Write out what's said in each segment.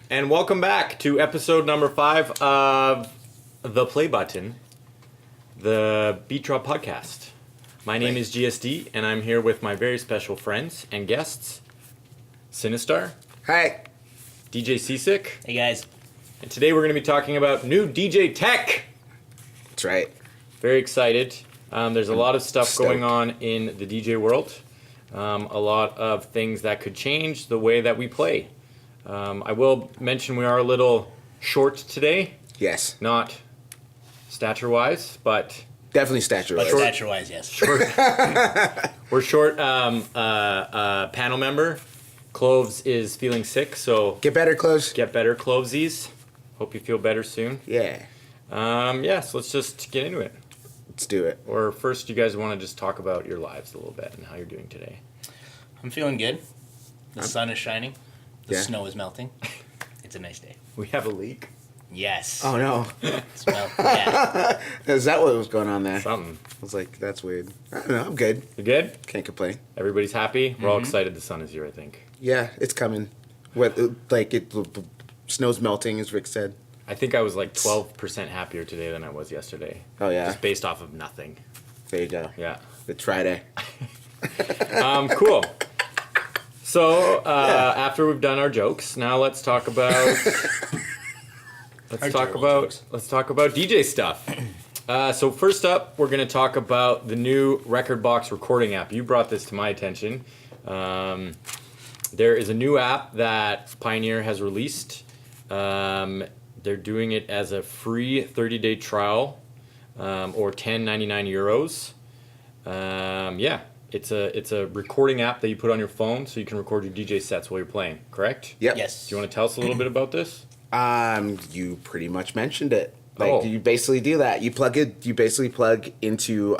And welcome back to episode number 5 of The Play Button, the Beat Drop Podcast. My name is GSD, and I'm here with my very special friends and guests, Sinistar. Hi. DJ C-Sik. Hey guys. And today we're going to be talking about new DJ tech. That's right. Very excited. There's a lot of stuff going on in the DJ world. A lot of things that could change the way that we play. I will mention we are a little short today. Yes. Not stature-wise, but... Definitely stature-wise. But stature-wise, yes. Short. We're short. Panel member, Cloves, is feeling sick, so... Get better, Cloves. Get better, Clovesies. Hope you feel better soon. Yeah. So let's just get into it. Let's do it. Or first, you guys want to just talk about your lives a little bit and how you're doing today. I'm feeling good. The sun is shining. The Yeah. snow is melting. It's a nice day. We have a leak. Yes. Oh, no. Yeah. Is that what was going on there? Something. I was like, that's weird. I don't know. I'm good. You good? Can't complain. Everybody's happy? We're all excited the sun is here, I think. Yeah, it's coming. The snow's melting, as Rick said. I think I was like 12% happier today than I was yesterday. Oh, yeah. Just based off of nothing. There you go. Yeah. It's Friday. Cool. So after we've done our jokes, now let's talk about let's talk about DJ stuff. So first up, we're going to talk about the new Recordbox recording app. You brought this to my attention. There is a new app that Pioneer has released. They're doing it as a free 30-day trial, or €10.99. It's a recording app that you put on your phone so you can record your DJ sets while you're playing, correct? Yep. Yes. Do you want to tell us a little bit about this? You pretty much mentioned it. You basically do that. You basically plug into,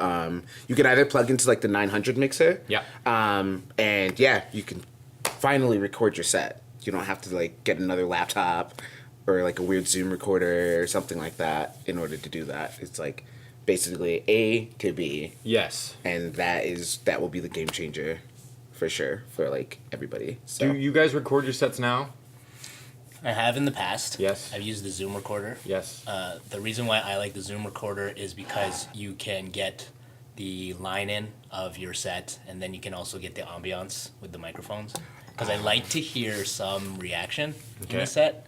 you can either plug into like the 900 mixer. Yeah. And yeah, you can finally record your set. You don't have to like get another laptop or like a weird Zoom recorder or something like that in order to do that. It's like basically A to B. Yes. And that will be the game changer for sure for like everybody. So. Do you guys record your sets now? I have in the past. Yes. I've used the Zoom recorder. Yes. The reason why I like the Zoom recorder is because you can get the line in of your set, and then you can also get the ambiance with the microphones. Because I like to hear some reaction in the set.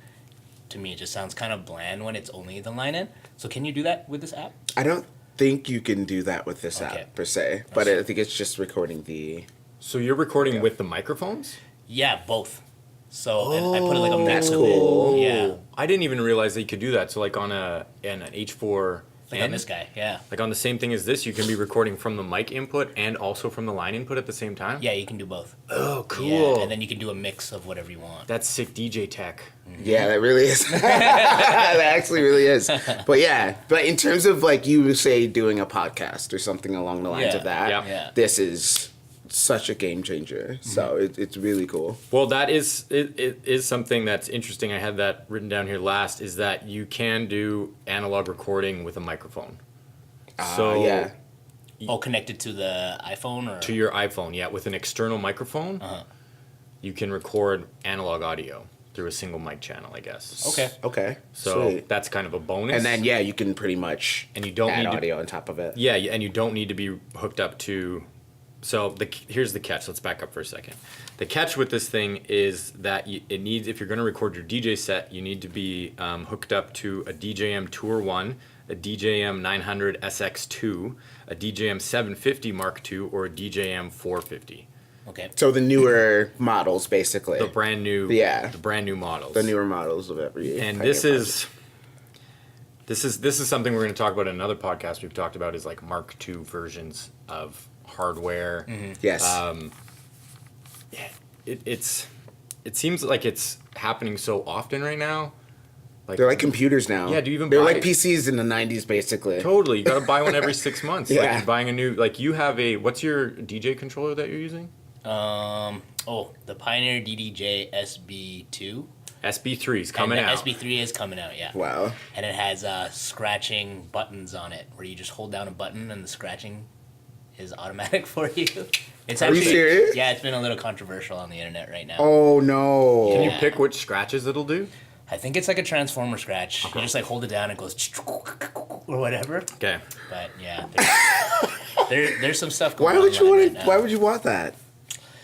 To me, it just sounds kind of bland when it's only the line in. So can you do that with this app? I don't think you can do that with this app per se, but I think it's just recording the... So you're recording with the microphones? Yeah, both. So and I put it like a that's mix. cool. Yeah. I didn't even realize that you could do that. So like on an H4... Like on this guy, yeah. Like on the same thing as this, you can be recording from the mic input and also from the line input at the same time? Yeah, you can do both. Oh, cool. Yeah, and then you can do a mix of whatever you want. That's sick DJ tech. Yeah, that really is. That actually really is. But yeah, but in terms of like you say doing a podcast or something along the lines of that, Yeah. this is such a game changer. So it's really cool. Well, that is it is something that's interesting. I had that written down here last, is that you can do analog recording with a microphone. So yeah. Oh, connected to the iPhone or to your iPhone, yeah, with an external microphone, you can record analog audio through a single mic channel, I guess. Okay. So Sweet. that's kind of a bonus. And then yeah, you can pretty much and you don't add need audio on top of it. Yeah, and you don't need to be hooked up to. So here's the catch. Let's back up for a second. The catch with this thing is that it needs, if you're going to record your DJ set, you need to be hooked up to a DJM Tour 1, a DJM 900 SX2, a DJM 750 Mark II, or a DJM 450. Okay. So the newer models, basically. The brand new models. The newer models of every. And this is something we're going to talk about in another podcast we've talked about, is like Mark II versions of hardware. Yes. It seems like it's happening so often right now. Like, they're like computers now. Yeah, do you even They're buy like PCs in the 90s, basically. Totally. You got to buy one every 6 months. Yeah. Like you're buying a new, like you have what's your DJ controller that you're using? The Pioneer DDJ SB2. SB3 is coming out. SB3 is coming out, yeah. Wow. And it has scratching buttons on it, where you just hold down a button and the scratching is automatic for you. It's Are you serious? Yeah, it's been a little controversial on the internet right now. Oh no. Can you pick which scratches it'll do? I think it's like a transformer scratch. You just like hold it down and it goes or whatever. Okay. But yeah, there's some stuff going Why on. would you want right it? now. Why would you want that?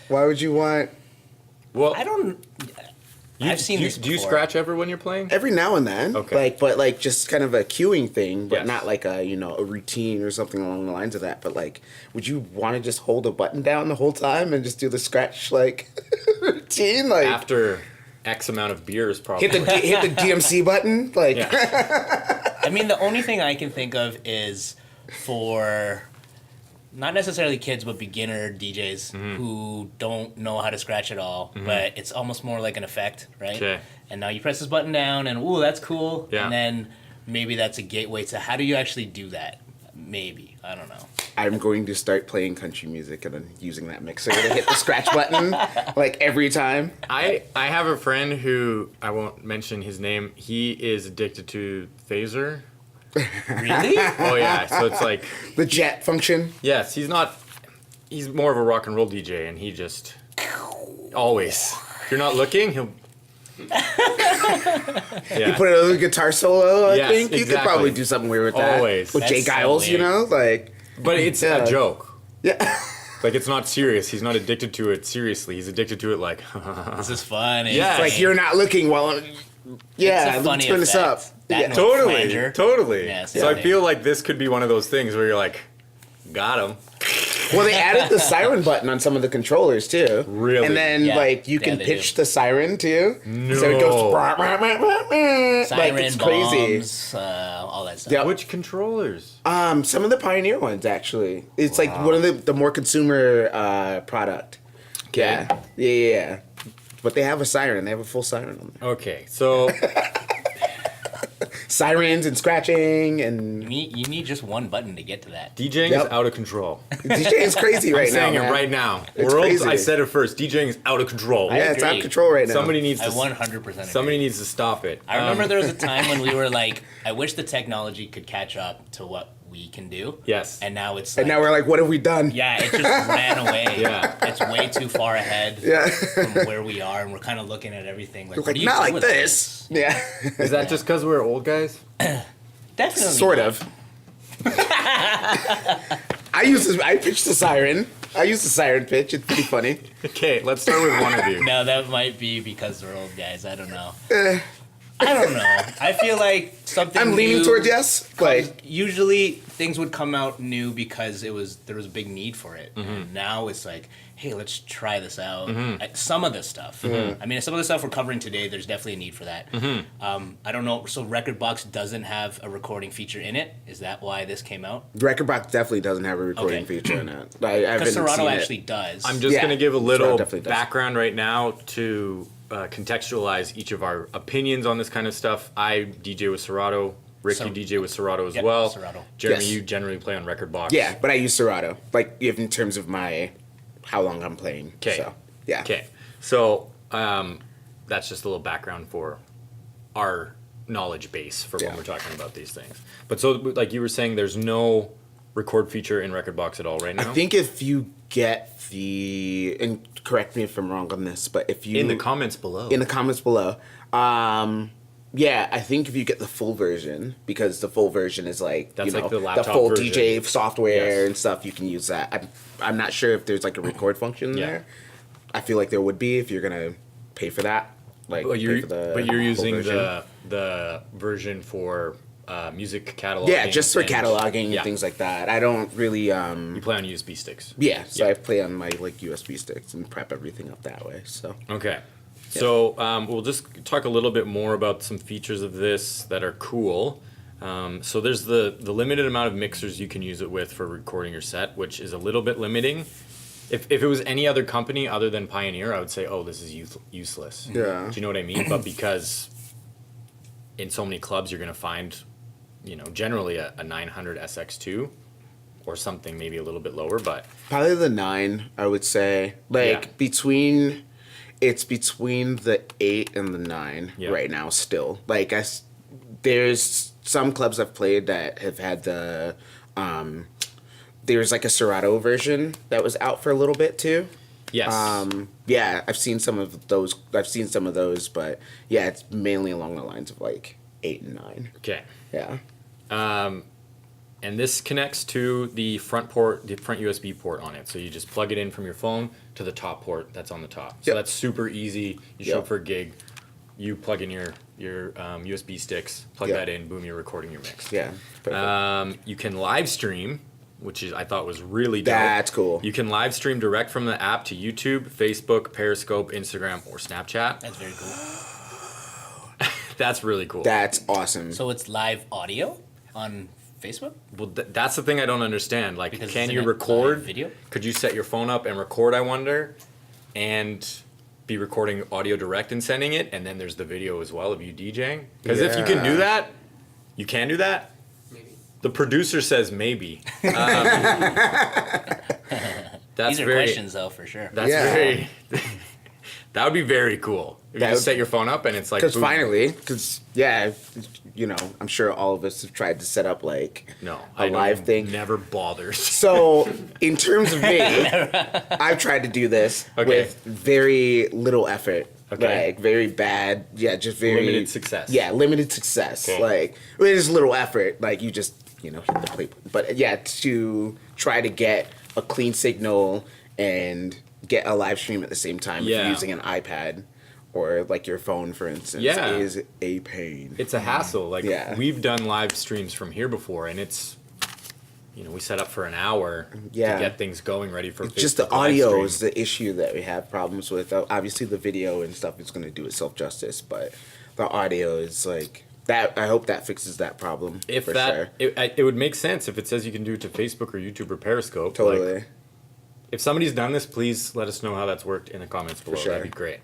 Why would you want? Well, I don't. I've seen this Do you before. scratch ever when you're playing? Every now and then, Okay. but just kind of a cueing thing, but Yes. not like a a routine or something along the lines of that. But like, would you want to just hold a button down the whole time and just do the scratch like routine? Like After X amount of beers, probably. hit the DMC button, like Yeah. I mean, the only thing I can think of is for not necessarily kids, but beginner DJs Mm-hmm. who don't know how to scratch at all. But it's almost more like an effect, right? Okay. And now you press this button down, and ooh, that's cool. Yeah. And then maybe that's a gateway to how do you actually do that? Maybe, I don't know. I'm going to start playing country music and then using that mixer to hit the scratch button like every time. I have a friend who, I won't mention his name, he is addicted to phaser. Really? Oh yeah, so it's like, The jet function. yes, he's more of a rock and roll DJ, and he just, always, if you're not looking, he'll, You yeah. put a guitar solo. I Yes, think you could exactly. probably do something weird with that. Always. With Jay That's so Giles, you know, like But it's Yeah. a joke. yeah. Like, it's not serious. He's not addicted to it seriously. He's addicted to it like, This is fun. Yeah. It's like you're not looking while I'm. Yeah, It's a funny let's turn this effect. up. That Yeah. and totally, flanger. totally. Yeah, so I same. feel like this could be one of those things where you're like, got him. Well, they added the siren button on some of the controllers too. Really? And then Yeah. like you Yeah, can they pitch do. the siren too. No. So it goes brah, brah, brah, brah, brah. Siren, like it's crazy. bombs, all that stuff. Yeah. Which controllers? Some of the Pioneer ones actually. It's like one of the more consumer product. Okay. Yeah. But they have a siren. They have a full siren on there. Okay, so Sirens and scratching and You need just one button to get to that. DJing Yep. is out of control. DJ is crazy right I'm now. saying man. it right now. It's World, crazy. I said it first. DJing is out of control. Yeah, it's out of agree. control right now. Somebody needs I to. 100% Somebody agree. needs to stop it. I remember there was a time when we were like, I wish the technology could catch up to what we can do. Yes. And now it's And like, now we're like, what have we done? yeah, it just ran away. Yeah. It's way too far ahead Yeah. from where we are, and we're kind of looking at everything like, what Like do you not do like with this. Yeah. Is that just because we're old guys? Definitely. Sort not. of. I pitched the siren. I use the siren pitch. It's pretty funny. Okay, let's start with one of you. No, that might be because we're old guys. I don't know. I don't know. I feel like something I'm leaning new towards yes. Like usually things would come out new because there was a big need for it. Mm-hmm. And now it's like, hey, let's try this out. Some of this stuff. Mm-hmm. I mean, some of the stuff we're covering today, there's definitely a need for that. Mm-hmm. I don't know. So Rekordbox doesn't have a recording feature in it. Is that why this came out? Rekordbox definitely doesn't have a recording Okay. feature in it. I haven't Because Serato seen actually it. does. I'm just Yeah, going to give a Serato little definitely does. background right now to contextualize each of our opinions on this kind of stuff. I DJ with Serato. Rick, you DJ with Serato as Yep, well. Serato. Jeremy, Yes. you generally play on Rekordbox. Yeah, but I use Serato. Like in terms of my how long I'm playing. 'Kay. So yeah. Okay. So that's just a little background for our knowledge base for when Yeah. we're talking about these things. But so, like you were saying, there's no record feature in Rekordbox at all right now? I think if you get and correct me if I'm wrong on this, but if you in the comments below. in the comments below, yeah, I think if you get the full version, because the full version is like That's you know like the laptop full version. DJ software Yes. and stuff, you can use that. I'm not sure if there's like a record function Yeah. there. I feel like there would be if you're gonna pay for that. Like But pay you're, for the but you're full using version. the version for music cataloging. Yeah, just for and- cataloging yeah. and things like that. I don't really You play on USB sticks. yeah, so Yeah. I play on my like USB sticks and prep everything up that way. So Okay. So we'll just talk a little bit more about some features of this that are cool. So there's the limited amount of mixers you can use it with for recording your set, which is a little bit limiting. If it was any other company other than Pioneer, I would say, oh, this is useless. Yeah. Do you know what I mean? But because in so many clubs you're going to find, generally a 900 SX2 or something maybe a little bit lower, but probably the 9, I would say. Like Yeah. it's between the 8 and the 9 Yeah. right now still. Like there's some clubs I've played that have had the there's like a Serato version that was out for a little bit too. Yes. Yeah, I've seen some of those. But yeah, it's mainly along the lines of like 8 and 9. Okay. Yeah. And this connects to the front port, the front USB port on it. So you just plug it in from your phone to the top port that's on the top. So Yep. that's super easy. You show Yep. up for a gig, you plug in your USB sticks, plug Yep. that in, boom, you're recording your mix. Yeah. Perfect. You can live stream, which is I thought was really dope. That's cool. You can live stream direct from the app to YouTube, Facebook, Periscope, Instagram, or Snapchat. That's very cool. That's really cool. That's awesome. So it's live audio on Facebook? Well, that's the thing I don't understand. Like, Because can isn't you it record live video? Could you set your phone up and record, I wonder, and be recording audio direct and sending it, and then there's the video as well of you DJing? Because if you can do Yeah. that, you can do that? Maybe. The producer says maybe. That's These are very, questions, though, for sure. That's Yeah. very... That would be very cool. If you That just would- set your phone up and it's like... Because boom. finally, yeah, you know, I'm sure all of us have tried to set up like No, a live thing. never bothers. So, in terms of me, I've tried to do this Okay. with very little effort. Okay. Like, very bad. Yeah, just very. Limited success. Yeah, limited success. Okay. Like, it is little effort. Like, you just, you know, hit the play. But yeah, to try to get a clean signal and get a live stream at the same time if Yeah. you're using an iPad or like your phone, for instance, Yeah. is a pain. It's a hassle. Like, Yeah. we've done live streams from here before, and it's, you know, we set up for an hour Yeah. to get things going ready for Just the Facebook live audio stream. is the issue that we have problems with. Obviously, the video and stuff is going to do itself justice, but the audio is like that. I hope that fixes that problem. If for that, sure. it would make sense if it says you can do it to Facebook or YouTube or Periscope. Totally. Like, if somebody's done this, please let us know how that's worked in the comments below. sure. That'd be great.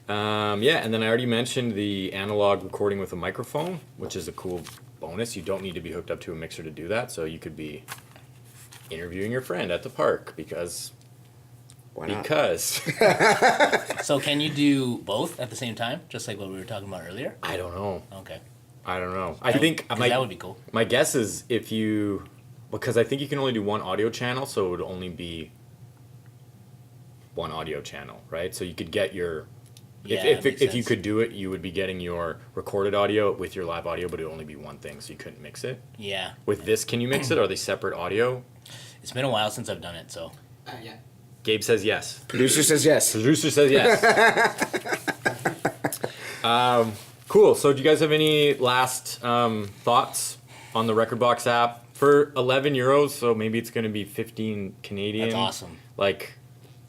Yeah, and then I already mentioned the analog recording with a microphone, which is a cool bonus. You don't need to be hooked up to a mixer to do that, so you could be interviewing your friend at the park because Why not? So can you do both at the same time, just like what we were talking about earlier? I don't know. Okay. I don't know. I think 'Cause that would be cool. My guess is because I think you can only do one audio channel, so it would only be one audio channel, right? So you could get your Yeah, that makes if you sense. could do it, you would be getting your recorded audio with your live audio, but it would only be one thing, so you couldn't mix it. Yeah. With this, can you mix it? Are they separate audio? It's been a while since I've done it, so. Yeah. Gabe says yes. Producer says yes. Producer says yes. Cool. So, do you guys have any last thoughts on the Recordbox app for €11? So maybe it's going to be 15 Canadian. That's awesome. Like,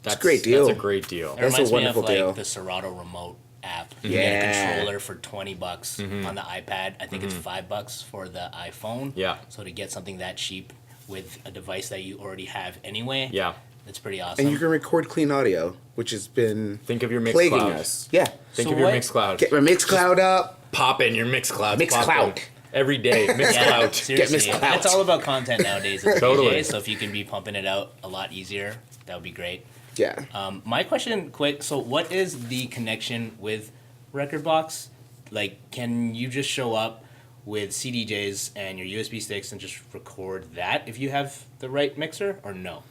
that's a great deal. That's a great deal. It That's a reminds me of wonderful like deal. the Serato remote app. You Yeah. get a controller for $20 on the iPad. I think it's $5 for the iPhone. Yeah. So to get something that cheap with a device that you already have anyway, Yeah. it's pretty awesome. And you can record clean audio, which has been Think of your plaguing Mixcloud. us. Yeah. Think So of your what- Mixcloud. Get my Mixcloud up. Pop in your Mixcloud. Mixcloud. Pop in. Every day. Yeah, Mixcloud. seriously, Mixcloud. it's all about content nowadays as a Totally. DJ, so if you can be pumping it out a lot easier, that would be great. Yeah. My question, quick. So, what is the connection with Rekordbox? Like, can you just show up with CDJs and your USB sticks and just record that if you have the right mixer, or no?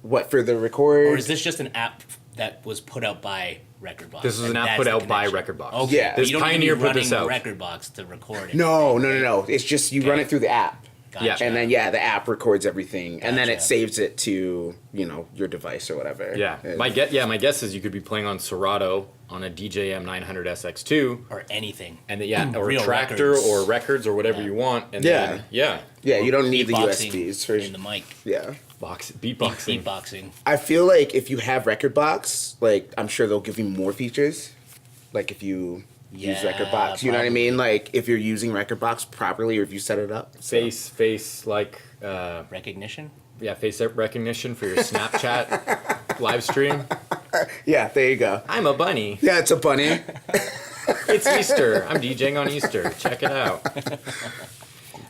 What for the record? Or is this just an app that was put out by Rekordbox? This is an and app that's put the out by connection? Rekordbox. Okay. Yeah. but This you don't Pioneer need to put be this running out. Rekordbox to record it. No. It's just you run Okay. it through the app. Gotcha. And then the app records everything, and then it Gotcha. saves it to your device or whatever. Yeah. And- My guess is you could be playing on Serato on a DJM-900SX2. or anything. And or Real tractor records. or records or whatever you want. And Yeah. then, yeah. you don't need the Beatboxing USBs for in the mic. yeah. Beatboxing. Beatboxing. I feel like if you have Rekordbox, like I'm sure they'll give you more features. Like if you use Yeah, Rekordbox, you know what I probably. mean? Like if you're using Rekordbox properly or if you set it up. So- Face like Recognition. face recognition for your Snapchat live stream. Yeah, there you go. I'm a bunny. Yeah, it's a bunny. It's Easter. I'm DJing on Easter. Check it out.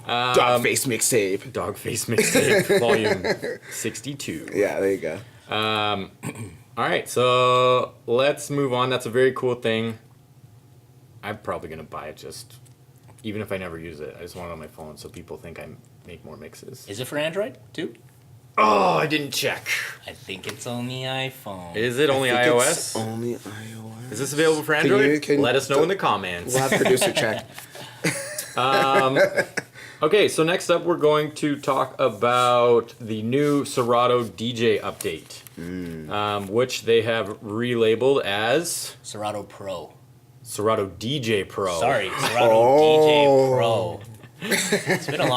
Dog face mixtape. Dog Face Mixtape, volume 62. Yeah, there you go. All right, so let's move on. That's a very cool thing. I'm probably going to buy it even if I never use it. I just want it on my phone so people think I make more mixes. Is it for Android too? Oh, I didn't check. I think it's only iPhone. Is it only I think iOS? it's only iOS. Is this available for Android? Let us know in the comments. We'll have producer check. Okay, so next up we're going to talk about the new Serato DJ update, which they have relabeled as Serato Pro. Serato DJ Pro. Sorry, Serato DJ Pro. It's been a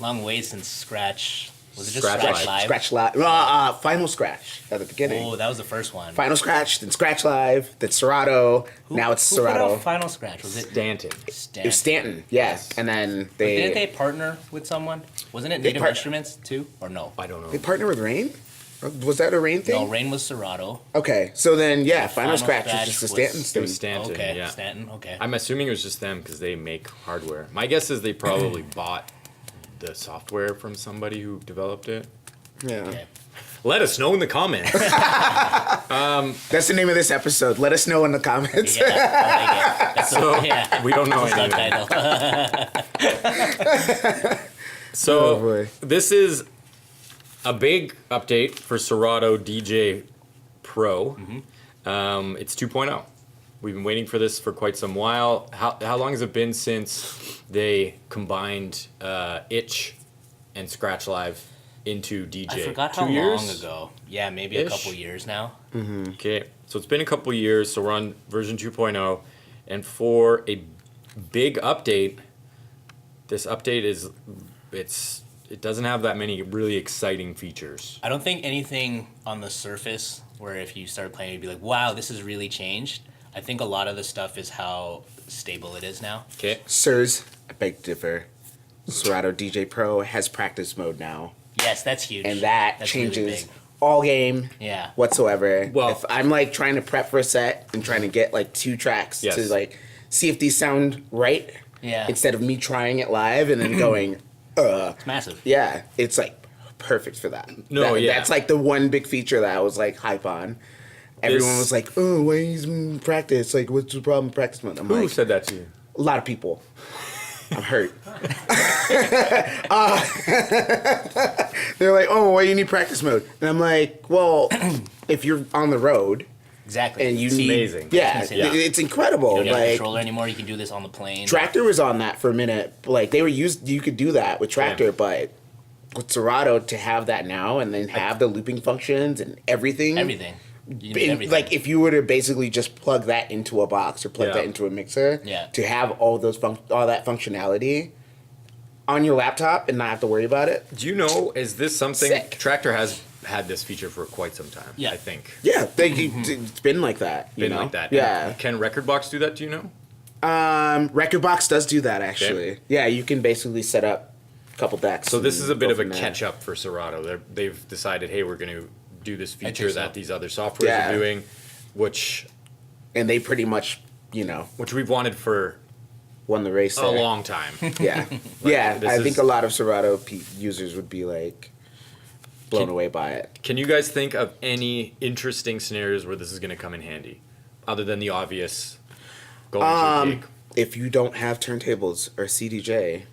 long way since Scratch. Was it just Scratch Live? Scratch Live. Final Scratch at the beginning. Oh, that was the first one. Final Scratch, then Scratch Live, then Serato. Now it's Who Serato. put out Final Scratch? Was it Stanton. It was Stanton, yes. And then Didn't they partner with someone? Wasn't it Native Instruments too? Or no? I don't know. They partnered with Rane? Was that a Rane thing? No, Rane was Serato. Okay, so then, yeah, Final Final Scratch was Scratch just a was- Stanton It thing. was Stanton, Okay, yeah. Stanton, okay. I'm assuming it was just them because they make hardware. My guess is they probably bought the software from somebody who developed it. Yeah. Okay. Let us know in the comments. That's the name of this episode. Let us know in the comments. Yeah, I like it. That's So, yeah. we don't know That's the anything. subtitle. So Oh, boy. this is a big update for Serato DJ Pro. It's 2.0. We've been waiting for this for quite some while. How long has it been since they combined Itch and Scratch Live into DJ? I forgot 2 how years? long ago. Yeah, maybe Ish? a couple years now. Okay, so it's been a couple years, so we're on version 2.0, and for a big update, this update it doesn't have that many really exciting features. I don't think anything on the surface where if you start playing, you'd be like, wow, this has really changed. I think a lot of the stuff is how stable it is now. Okay, Sirs, I beg to differ. Serato DJ Pro has practice mode now. Yes, that's huge. And that That's really changes big. all game Yeah. whatsoever. Well- if I'm like trying to prep for a set and trying to get like 2 tracks Yes. to like see if these sound right, Yeah. instead of me trying it live and then going, It's massive. yeah, it's like perfect for that. No, yeah. That's like the one big feature that I was like hype on. Everyone This- was like, "Oh, why is practice? Like, what's the problem with practice mode?" I'm who like, said that to you? a lot of people. I'm hurt. They're like, "Oh, why do you need practice mode?" And I'm like, "Well, if you're on the road Exactly. and you See, need, amazing. yeah, Yeah. it's incredible." You don't need a Like, controller anymore. You can do this on the plane. Tractor was on that for a minute. Like they were used, you could do that with Tractor, Yeah. but with Serato to have that now and then have the looping functions and everything. Everything. You need And, everything. like if you were to basically just plug that into a box or plug Yeah. that into a mixer, Yeah. to have all that functionality on your laptop and not have to worry about it. Do you know, is this something, Sick. Tractor has had this feature for quite some time, Yeah. I think. Yeah, it's been like that. You Been know? like that. Yeah. Can Rekordbox do that, do you know? Rekordbox does do that actually. Okay. Yeah, you can basically set up a couple decks. So this and is a bit go of a from there. catch up for Serato. They've decided, hey, we're going to do this feature think so. that these other softwares Yeah. are doing, which And they pretty much, we've wanted for won the race. a there. long time. Yeah, yeah. this I think is- a lot of Serato users would be like blown Can- away by it. Can you guys think of any interesting scenarios where this is going to come in handy, other than the obvious going to a gig? If you don't have turntables or CDJ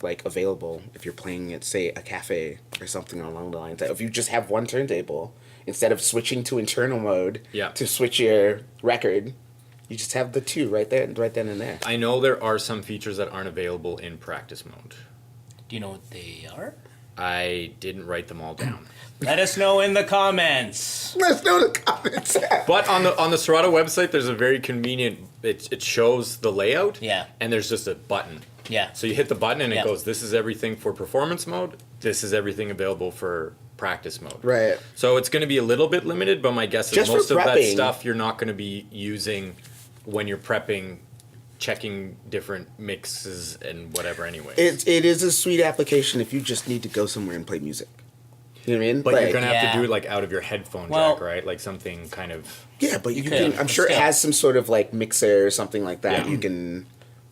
like available, if you're playing at say a cafe or something along the lines, if you just have one turntable instead of switching to internal mode Yeah. to switch your record, you just have the two right there, right then and there. I know there are some features that aren't available in practice mode. Do you know what they are? I didn't write them all down. Let us know in the comments. Let's know in the comments. But on the Serato website, there's a very convenient. It shows the layout. Yeah. And there's just a button. Yeah. So you hit the button and Yeah. it goes. This is everything for performance mode. This is everything available for practice mode. Right. So it's going to be a little bit limited, but my guess is Just for most of that prepping. stuff you're not going to be using when you're prepping, checking different mixes and whatever. Anyway. It is a sweet application if you just need to go somewhere and play music. You know what I mean? But Like, you're gonna have Yeah. to do it like out of your headphone Well- jack, right? Like something kind of. yeah, but you could, can. I'm but sure it still. has some sort of like mixer or something like that. Yeah. You can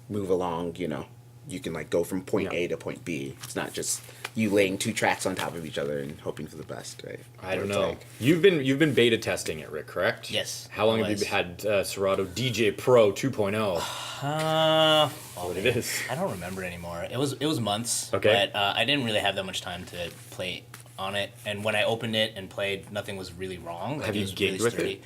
move along. You can like go from point Yeah. A to point B. It's not just you laying two tracks on top of each other and hoping for the best, right? I don't It's know. like- You've been beta testing it, Rick, correct? Yes, How long I have was. you had Serato DJ Pro 2.0? What it is? I don't remember anymore. It was months. Okay. But I didn't really have that much time to play on it, and when I opened it and played, nothing was really wrong. Like, Have you was gigged with it?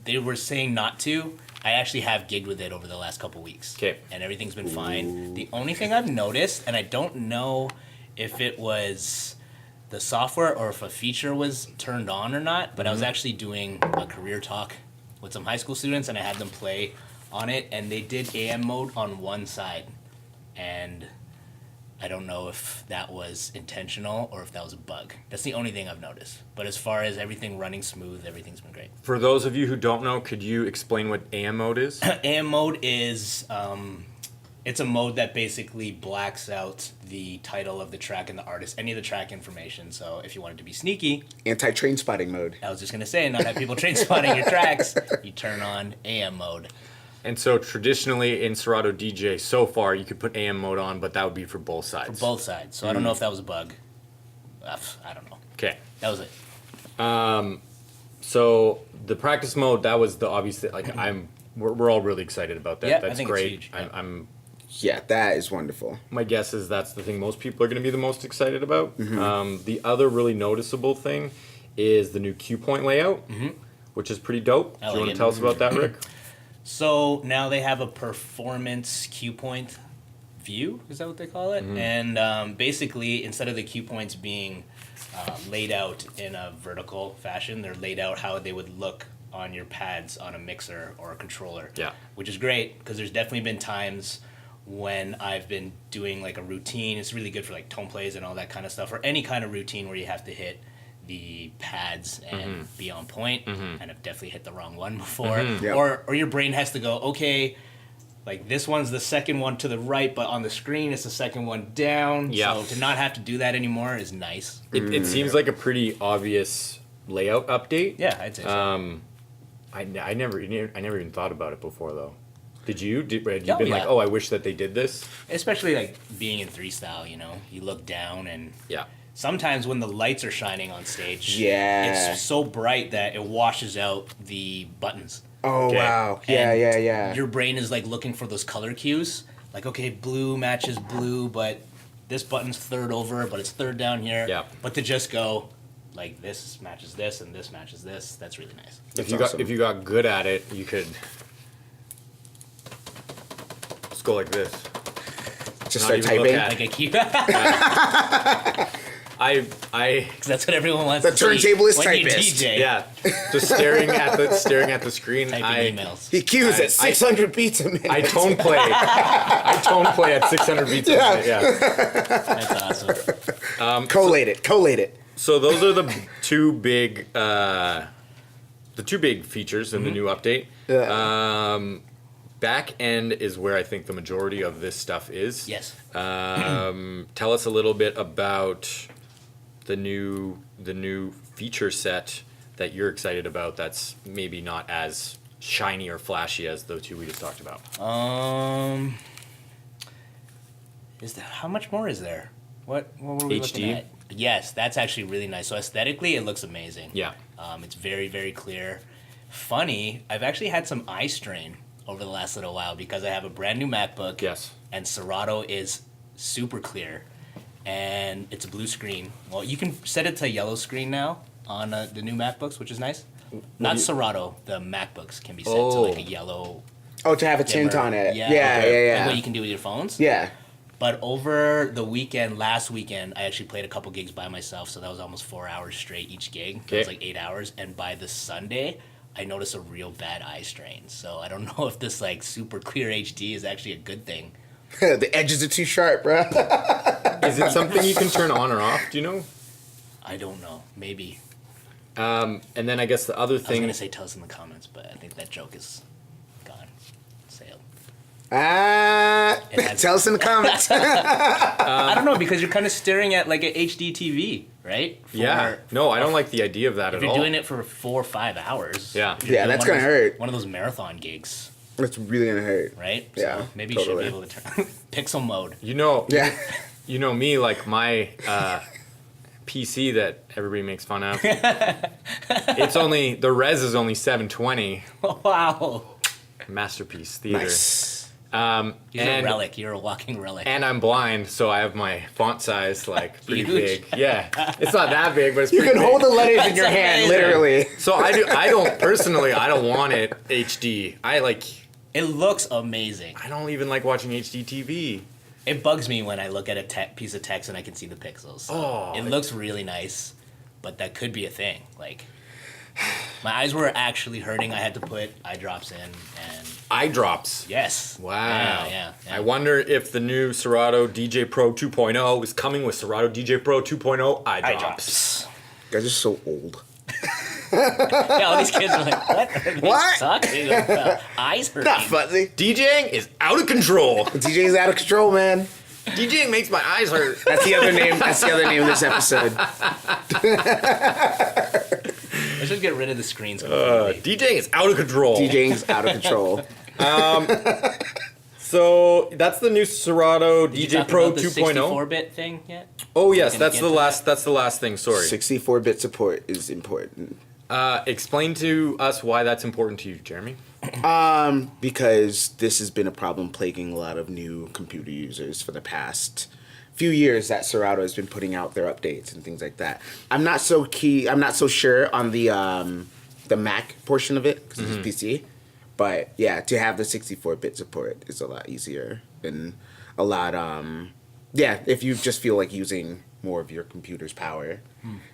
They were saying not to. I actually have gigged with it over the last couple weeks. 'Kay. And everything's been fine. The only thing I've noticed, and I don't know if it was the software or if a feature was turned on or not, but I was actually doing a career talk with some high school students, and I had them play on it, and they did AM mode on one side. And I don't know if that was intentional or if that was a bug. That's the only thing I've noticed. But as far as everything running smooth, everything's been great. For those of you who don't know, could you explain what AM mode is? AM mode is, it's a mode that basically blacks out the title of the track and the artist, any of the track information. So if you wanted to be sneaky, Anti-train spotting mode. I was just going to say, not have people train spotting your tracks, you turn on AM mode. And so traditionally in Serato DJ, so far, you could put AM mode on, but that would be for both sides. For both sides. So I don't know if that was a bug. I don't know. Okay. That was it. So the practice mode, that was the obvious, like we're all really excited about that. Yeah, I That's think it's great. huge. Yeah. I'm Yeah, that is wonderful. my guess is that's the thing most people are going to be the most excited about. Mm-hmm. The other really noticeable thing is the new cue point layout, which is pretty dope. Do you like want to it. tell us about that, Rick? So now they have a performance cue point view, is that what they call it? And basically, instead of the cue points being laid out in a vertical fashion, they're laid out how they would look on your pads on a mixer or a controller. Yeah. Which is great, because there's definitely been times when I've been doing like a routine. It's really good for like tone plays and all that kind of stuff, or any kind of routine where you have to hit the pads and be on point, and I've definitely hit the wrong one before. Yep. Or your brain has to go, okay, like this one's the second one to the right, but on the screen it's the second one down. Yeah. So to not have to do that anymore is nice. It seems like a pretty obvious layout update. Yeah, I'd say so. I never even thought about it before though. Did you? Had you Oh, been yeah. like, oh, I wish that they did this? Especially like being in 3-style, you know, you look down and Yeah. sometimes when the lights are shining on stage, Yeah. it's so bright that it washes out the buttons. Oh, Okay. wow. Yeah, And yeah. Your brain is like looking for those color cues. Like, okay, blue matches blue, but this button's third over, but it's third down here. Yeah. But to just go, like, this matches this and this matches this, that's really nice. That's If awesome. you got good at it, you could just go like this. Just Not start even look typing. at Like a cue. I That's what everyone wants The to see turntable is when you typist. DJ. yeah, just staring at the screen. Typing emails. He cues I- at 600 beats a minute. I tone play. I tone play at 600 beats a minute. Yeah. That's awesome. Collate it. So those are the two big features in the new update. Back end is where I think the majority of this stuff is. Yes. Tell us a little bit about the new feature set that you're excited about. That's maybe not as shiny or flashy as the two we just talked about. Is there, how much more is there? What were we looking HD? at? Yes, that's actually really nice. So aesthetically, it looks amazing. Yeah. It's very, very clear. Funny, I've actually had some eye strain over the last little while because I have a brand new MacBook. Yes. And Serato is super clear, and it's a blue screen. Well, you can set it to yellow screen now on the new MacBooks, which is nice. Not Serato, the MacBooks can be set to like a yellow. Oh, to have a tint dimmer. on it. Yeah. Yeah. Like what you can do with your phones. Yeah. But over the weekend, last weekend, I actually played a couple gigs by myself, so that was almost 4 hours straight each gig. It was Okay. like 8 hours, and by the Sunday, I noticed a real bad eye strain. So I don't know if this like super clear HD is actually a good thing. The edges are too sharp, bro. Is it something you can turn on or off? Do you know? I don't know. Maybe. And then I guess the other I was thing. gonna say tell us in the comments, but I think that joke is gone. Sailed. has- Tell us in the comments. I don't know, because you're kind of staring at like an HD TV, right? Yeah. No, I don't like the idea of that If at you're all. doing it for 4 or 5 hours. Yeah. if you're Yeah, doing that's one of gonna those- hurt. One of those marathon gigs, It's really gonna hurt. right? Yeah, So maybe you totally. should be able to turn pixel mode. You know. Yeah. You know me, like my PC that everybody makes fun of. It's only the res is only 720. Wow. Masterpiece theater. Nice. You're a relic. You're a walking relic. And I'm blind, so I have my font size like pretty Huge. big. Yeah, it's not that big, but it's You pretty can big. hold the letters in your That's hand, amazing. literally. So I don't personally. I don't want it HD. It looks amazing. I don't even like watching HD TV. It bugs me when I look at a piece of text and I can see the pixels. Oh. It looks really nice, but that could be a thing. Like, my eyes were actually hurting. I had to put eye drops in, and Eye drops. yes. Wow. Yeah. I wonder if the new Serato DJ Pro 2.0 is coming with Serato DJ Pro 2.0 eye drops. Eye drops. You guys are so old. Yeah, all these kids are like, what are they What? talking about? Eyes hurting. Not fuzzy. DJing is out of control. DJ's out of control, man. DJing makes my eyes hurt. That's the other name. That's the other name of this episode. I should get rid of the screens completely. DJing is out of control. DJ's out of control. So that's the new Serato Did you DJ talk Pro about the 2.0. 64-bit thing yet? Oh yes, Gonna that's get the to last. That's the last thing. Sorry. 64-bit support is important. Explain to us why that's important to you, Jeremy. Because this has been a problem plaguing a lot of new computer users for the past few years that Serato has been putting out their updates and things like that. I'm not so sure on the Mac portion of it because it's PC. But yeah, to have the 64-bit support is a lot easier and a lot if you just feel like using more of your computer's power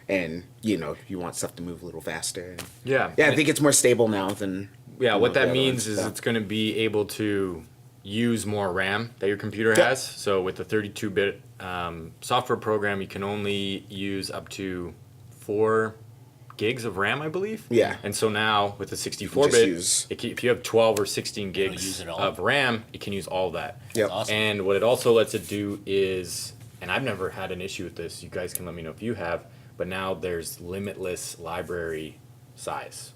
and you want stuff to move a little faster. Yeah. Yeah, I think it's more stable now than What the that other means ones. is it's going to be able to use more RAM that your computer Yeah. has. So with the 32-bit software program, you can only use up to 4 gigs of RAM, I believe. Yeah. And so now with the Just 64-bit, use- if you have 12 or 16 use gigs it all. of RAM, it can use all that. Yep. Awesome. And what it also lets it do is, and I've never had an issue with this, you guys can let me know if you have, but now there's limitless library size.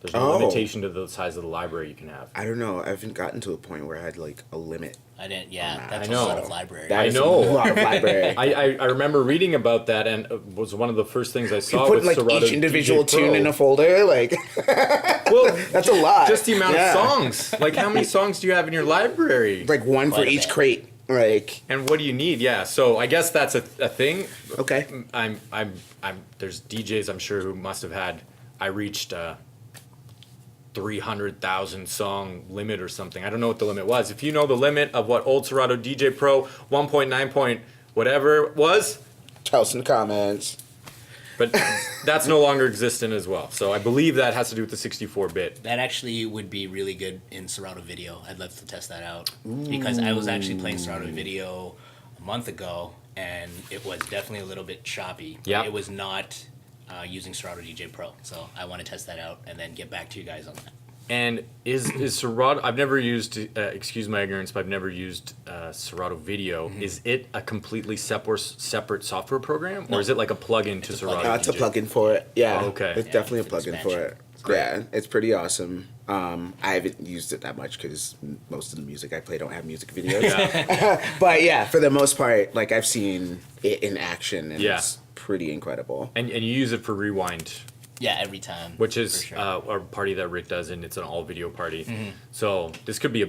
There's no Oh. limitation to the size of the library you can have. I don't know. I haven't gotten to a point where I had like a limit. I didn't. Yeah, I that's know. a lot of library. That I is know. a lot of library. I remember reading about that, and it was one of the first things I You saw put with like Serato each individual DJ Pro. tune in a folder, like Well, that's a lot. just the amount Yeah. of songs. Like, how many songs do you have in your library? Like one for Quite a each bit. crate. Like And what do you need? Yeah, so I guess that's a thing. okay. I'm there's DJs I'm sure who must have had. I reached 300,000 song limit or something. I don't know what the limit was. If you know the limit of what old Serato DJ Pro 1.9 point whatever was, Tell us in the comments. but that's no longer existent as well. So I believe that has to do with the 64-bit. That actually would be really good in Serato Video. I'd love to test that out because I was actually playing Serato Video a month ago, and it was definitely a little bit choppy. Yep. It was not using Serato DJ Pro, so I want to test that out and then get back to you guys on that. And is Serato? I've never used. Excuse my ignorance, but I've never used Serato Video. Is it a completely separate software program, or No. is it like a plugin to a Serato? plugin. It's a DJ? plugin for it. Yeah. Oh, okay. It's Yeah, definitely a it's an plugin for expansion. it. Yeah, it's pretty awesome. I haven't used it that much because most of the music I play don't have music videos. Yeah. But yeah, for the most part, like I've seen it in action, and Yeah. it's pretty incredible. And you use it for rewind, Yeah, every time. which is for sure. a party that Rick does, and it's an all video party. Mm-hmm. So this could be a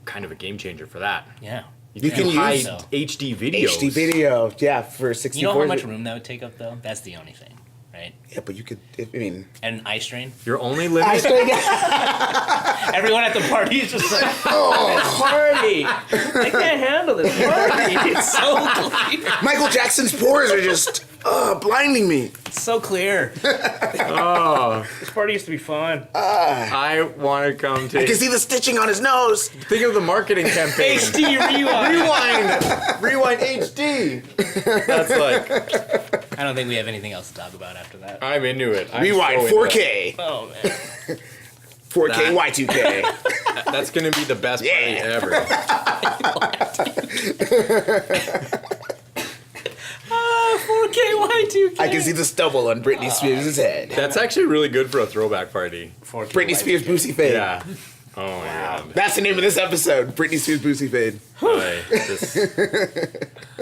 kind of a game changer for that. Yeah. You can do high use HD videos. HD video, yeah, for 64. You know how much room that would take up, though? That's the only thing, right? Yeah, but you could. I mean, And eye strain. Your only I limit. still Everyone at the party is just like, oh, party! I can't handle this party. It's so clear. Michael Jackson's pores are just blinding me. It's so clear. Oh, This party used to be fun. I want to come I can to. see the stitching on his nose. Think of the marketing campaign. HD rewind. Rewind HD. That's like, I don't think we have anything else to talk about after that. I'm into it. I'm Rewind so into 4K, Oh man. 4K That- Y2K. that. That's gonna be the best party Yeah. ever. 4K Y2K. I can see the stubble on Britney Spears' head. That's actually really good for a throwback party. 4K Britney Spears Boosie Fade. Yeah. Oh my god. That's the name of this episode. Britney Spears Boosie Fade.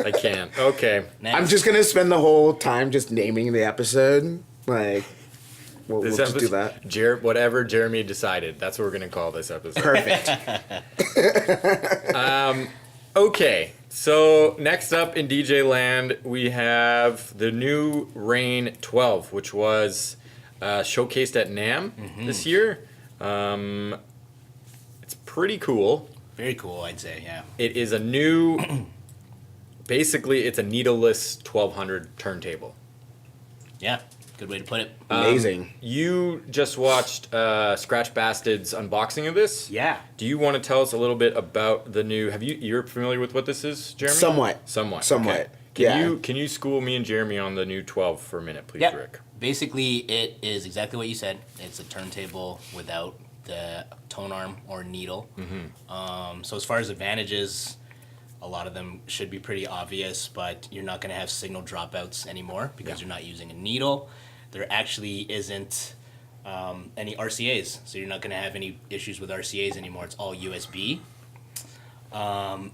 I can't. Okay. Next. I'm just gonna spend the whole time just naming the episode. Like, We'll This just do episode- that. whatever Jeremy decided, that's what we're gonna call this episode. Perfect. Okay, so next up in DJ land, we have the new Rane 12, which was showcased at NAMM this year. It's pretty cool. Very cool, I'd say. Yeah. It is a new, basically, it's a needleless 1200 turntable. Yeah. Good way to put it. Amazing. You just watched Scratch Bastard's unboxing of this. Yeah. Do you want to tell us a little bit about the new? You're familiar with what this is, Jeremy? Somewhat. Somewhat. Somewhat. Okay. Can you school me and Jeremy on the new 12 for a minute, please, Yep. Rick? Basically, it is exactly what you said. It's a turntable without the tone arm or needle. So as far as advantages, a lot of them should be pretty obvious, but you're not going to have signal dropouts anymore because you're not using a needle. There actually isn't any RCAs, so you're not going to have any issues with RCAs anymore. It's all USB. I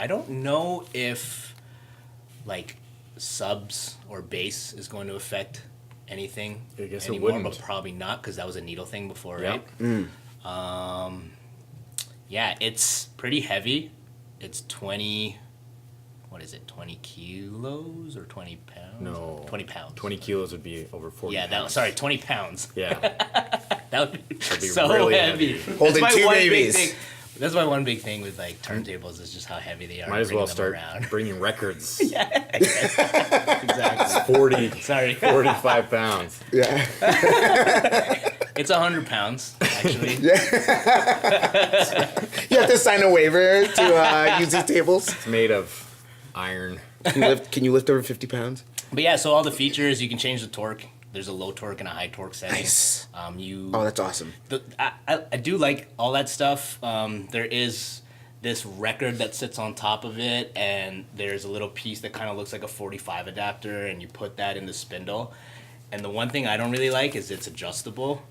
don't know if like subs or bass is going to affect anything I guess it anymore, wouldn't. but probably not because that was a needle thing before, Yeah. right? Yeah, it's pretty heavy. It's 20 kilos or 20 pounds? No. 20 pounds. 20 kilos would be over 40 Yeah, pounds. 20 pounds. Yeah. That would be, be so really heavy. heavy. Holding That's my two one big babies. thing. That's my one big thing with like turntables is just how heavy they are. Might as well bringing them start around. bringing records. Exactly. 40, Sorry. 45 pounds. Yeah. It's 100 pounds, actually. You have to sign a waiver to use these tables. It's made of iron. Can you lift over 50 pounds? But yeah, so all the features, you can change the torque. There's a low torque and a high torque setting. Nice. Oh, You that's awesome. I do like all that stuff. There is this record that sits on top of it, and there's a little piece that kind of looks like a 45 adapter, and you put that in the spindle. And the one thing I don't really like is it's adjustable.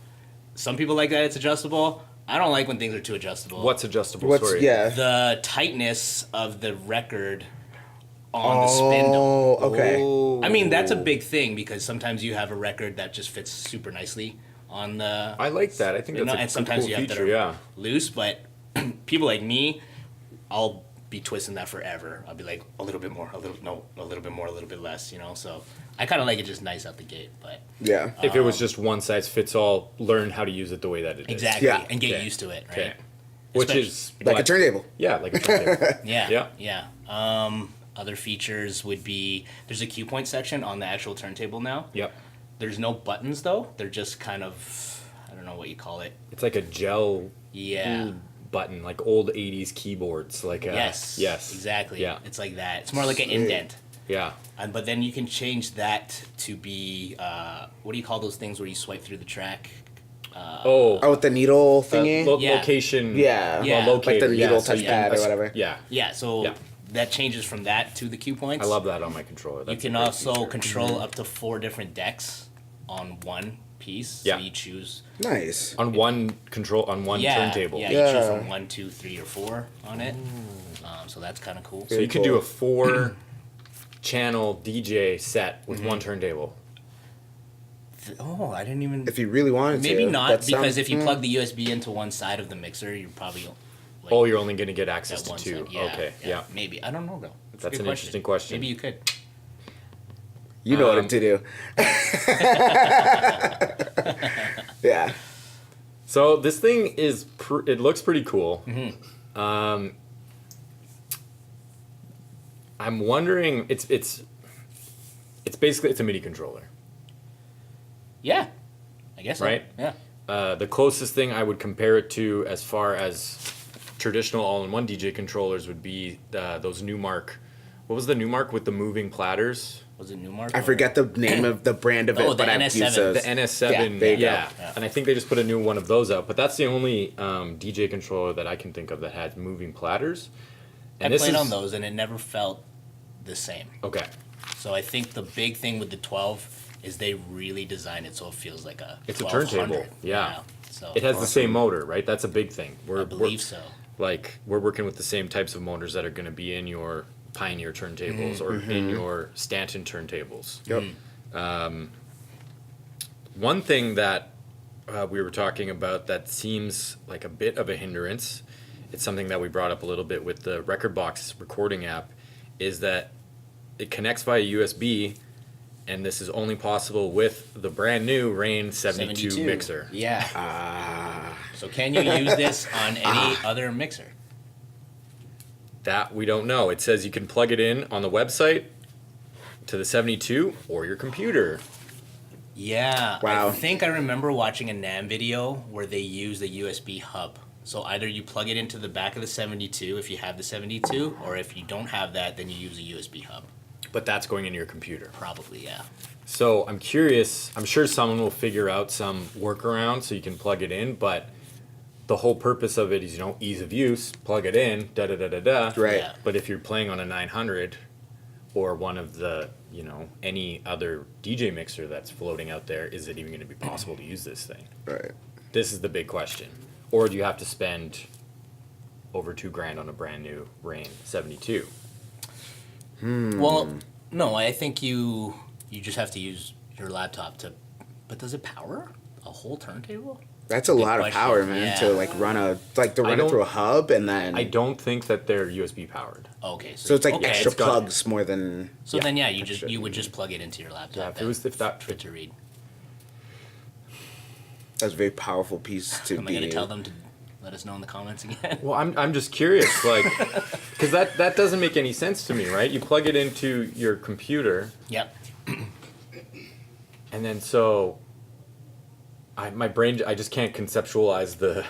Some people like that it's adjustable. I don't like when things are too adjustable. What's adjustable? Sorry. Yeah. The tightness of the record on the spindle. Oh, okay. I mean, that's a big thing because sometimes you have a record that just fits super nicely on the. I like that. I think that's and a sometimes cool you have feature, that are yeah. loose, but people like me, I'll be twisting that forever. I'll be like a little bit more, a little bit more, a little bit less, you know. So I kind of like it just nice out the gate, but Yeah. If it was just one size fits all, learn how to use it the way that it is. exactly, Yeah. and get Okay. used to it, right? Okay. Which Especially- is Like a what- turntable. Yeah, like a turntable. Yeah. Other features would be there's a cue point section on the actual turntable now. Yep. There's no buttons though. They're just kind of I don't know what you call it. It's like a gel Yeah. button, like old 80s keyboards. Like a, Yes. Yes. Exactly. Yeah. It's like that. It's more like an Sweet. indent. Yeah. But then you can change that to be what do you call those things where you swipe through the track? Oh, with the needle thingy? Yeah. Location. Yeah. Yeah. Locator. Like the needle so you touchpad can- or whatever. Yeah. Yeah. So Yeah. that changes from that to the cue points. I love that on my controller. You That's can a great also feature. control up to 4 different decks on one piece. Yeah. So you choose. Nice. on one turntable. Yeah, Yeah. you choose from 1, 2, 3, or 4 on it. So that's kind of cool. So you could do a 4-channel DJ set with one turntable. Oh, I didn't even. If you really wanted to. Maybe not that because sounds- if you plug the USB into one side of the mixer, you're probably. Like, Oh, you're only going to get access that to one 2. side. Yeah, Okay. Yeah. Maybe I don't know though. That's a good an interesting question. Maybe you could. You know what to do. Yeah. So this thing is it looks pretty cool. I'm wondering it's basically it's a MIDI controller, Yeah, I guess. So. right? Yeah. The closest thing I would compare it to as far as traditional all-in-one DJ controllers would be those Newmark. What was the Newmark with the moving platters? Was it Newmark? I forget the name of the brand of it, Oh, the but I've NS7. used those. The NS7, there you go. yeah. Yeah. And I think they just put a new one of those out. But that's the only DJ controller that I can think of that has moving platters. And I played on those and it never felt the same. Okay. So I think the big thing with the 12 is they really designed it so it feels like a. It's a 1200. turntable, yeah. So It has the same motor, right? That's a big thing. I believe so. Like we're working with the same types of motors that are going to be in your Pioneer turntables or in your Stanton turntables. Yep. one thing that we were talking about that seems like a bit of a hindrance, it's something that we brought up a little bit with the Recordbox recording app, is that it connects via USB, and this is only possible with the brand new Rane 72 mixer. Yeah. So can you use this on any other mixer? That we don't know. It says you can plug it in on the website to the 72 or your computer. Yeah. Wow. I think I remember watching a NAMM video where they used a USB hub. So either you plug it into the back of the 72 if you have the 72, or if you don't have that, then you use a USB hub. But that's going into your computer. Probably, yeah. So I'm curious, I'm sure someone will figure out some workaround so you can plug it in, but the whole purpose of it is, ease of use, plug it in, da-da-da-da-da. Right. Yeah. But if you're playing on a 900 or one of the, any other DJ mixer that's floating out there, is it even going to be possible to use this thing? Right. This is the big question. Or do you have to spend over $2,000 on a brand new Rane 72? Well, no, I think you just have to use your laptop to. But does it power a whole turntable? That's a lot of question. power, man, Yeah. to run it don't- through a hub and then. I don't think that they're USB powered. Okay, So it's like okay. extra it's got- plugs more than. So yeah, then, yeah, extra. you would just plug it into your laptop. Yeah, if it then was if that for it to read. That's a very powerful piece to Am be. I going to tell them to let us know in the comments again? Well, I'm just curious, like, because that doesn't make any sense to me, right? You plug it into your computer, Yep. and then my brain, I just can't conceptualize the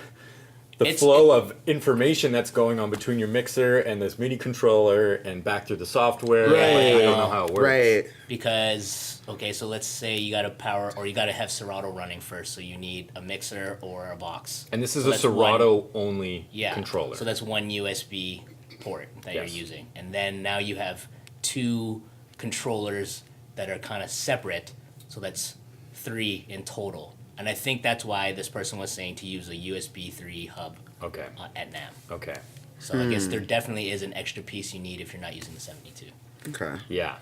flow of information that's going on between your mixer and this MIDI controller and back through the software. Like, I don't know how it works. Right. Because so let's say you got to power or you got to have Serato running first, so you need a mixer or a box. And this is So a that's Serato only yeah, controller. So that's one USB port that Yes. you're using, and then now you have two controllers that are kind of separate. So that's 3 in total. And I think that's why this person was saying to use a USB 3 hub Okay. at NAMM. Okay. So I guess there definitely is an extra piece you need if you're not using the 72. Okay. Yeah.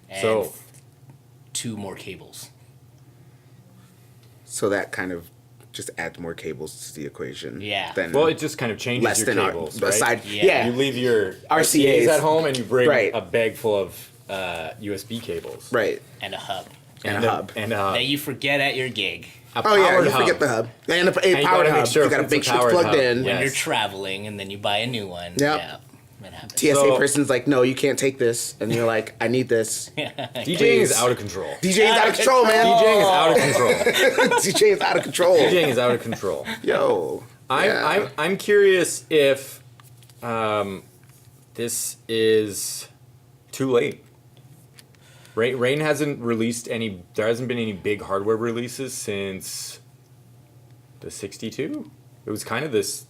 And So- 2 more cables. So that kind of just adds more cables to the equation. Yeah. Than Well, it just kind of changes less your than cables, right? aside. Yeah. Yeah. You leave your RCAs RCAs at home and you bring Right. a bag full of USB cables. Right. And a hub And a hub. And that you forget at your gig a Oh yeah, powered you hub. forget the hub and a you powered gotta make hub. sure You gotta it's make a sure it's powered plugged hub. in. when Yes. you're traveling, and then you buy a new one. Yep. Yeah, it happens. TSA So- person's like, no, you can't take this, and you're like, I need this. DJing is Please. out of control. DJ is out of control, man. DJing is out of control. DJ is out of control. DJing is out of control. Yo. Yeah. I'm curious if this is too late. Rane hasn't released any. There hasn't been any big hardware releases since the 62. It was kind of this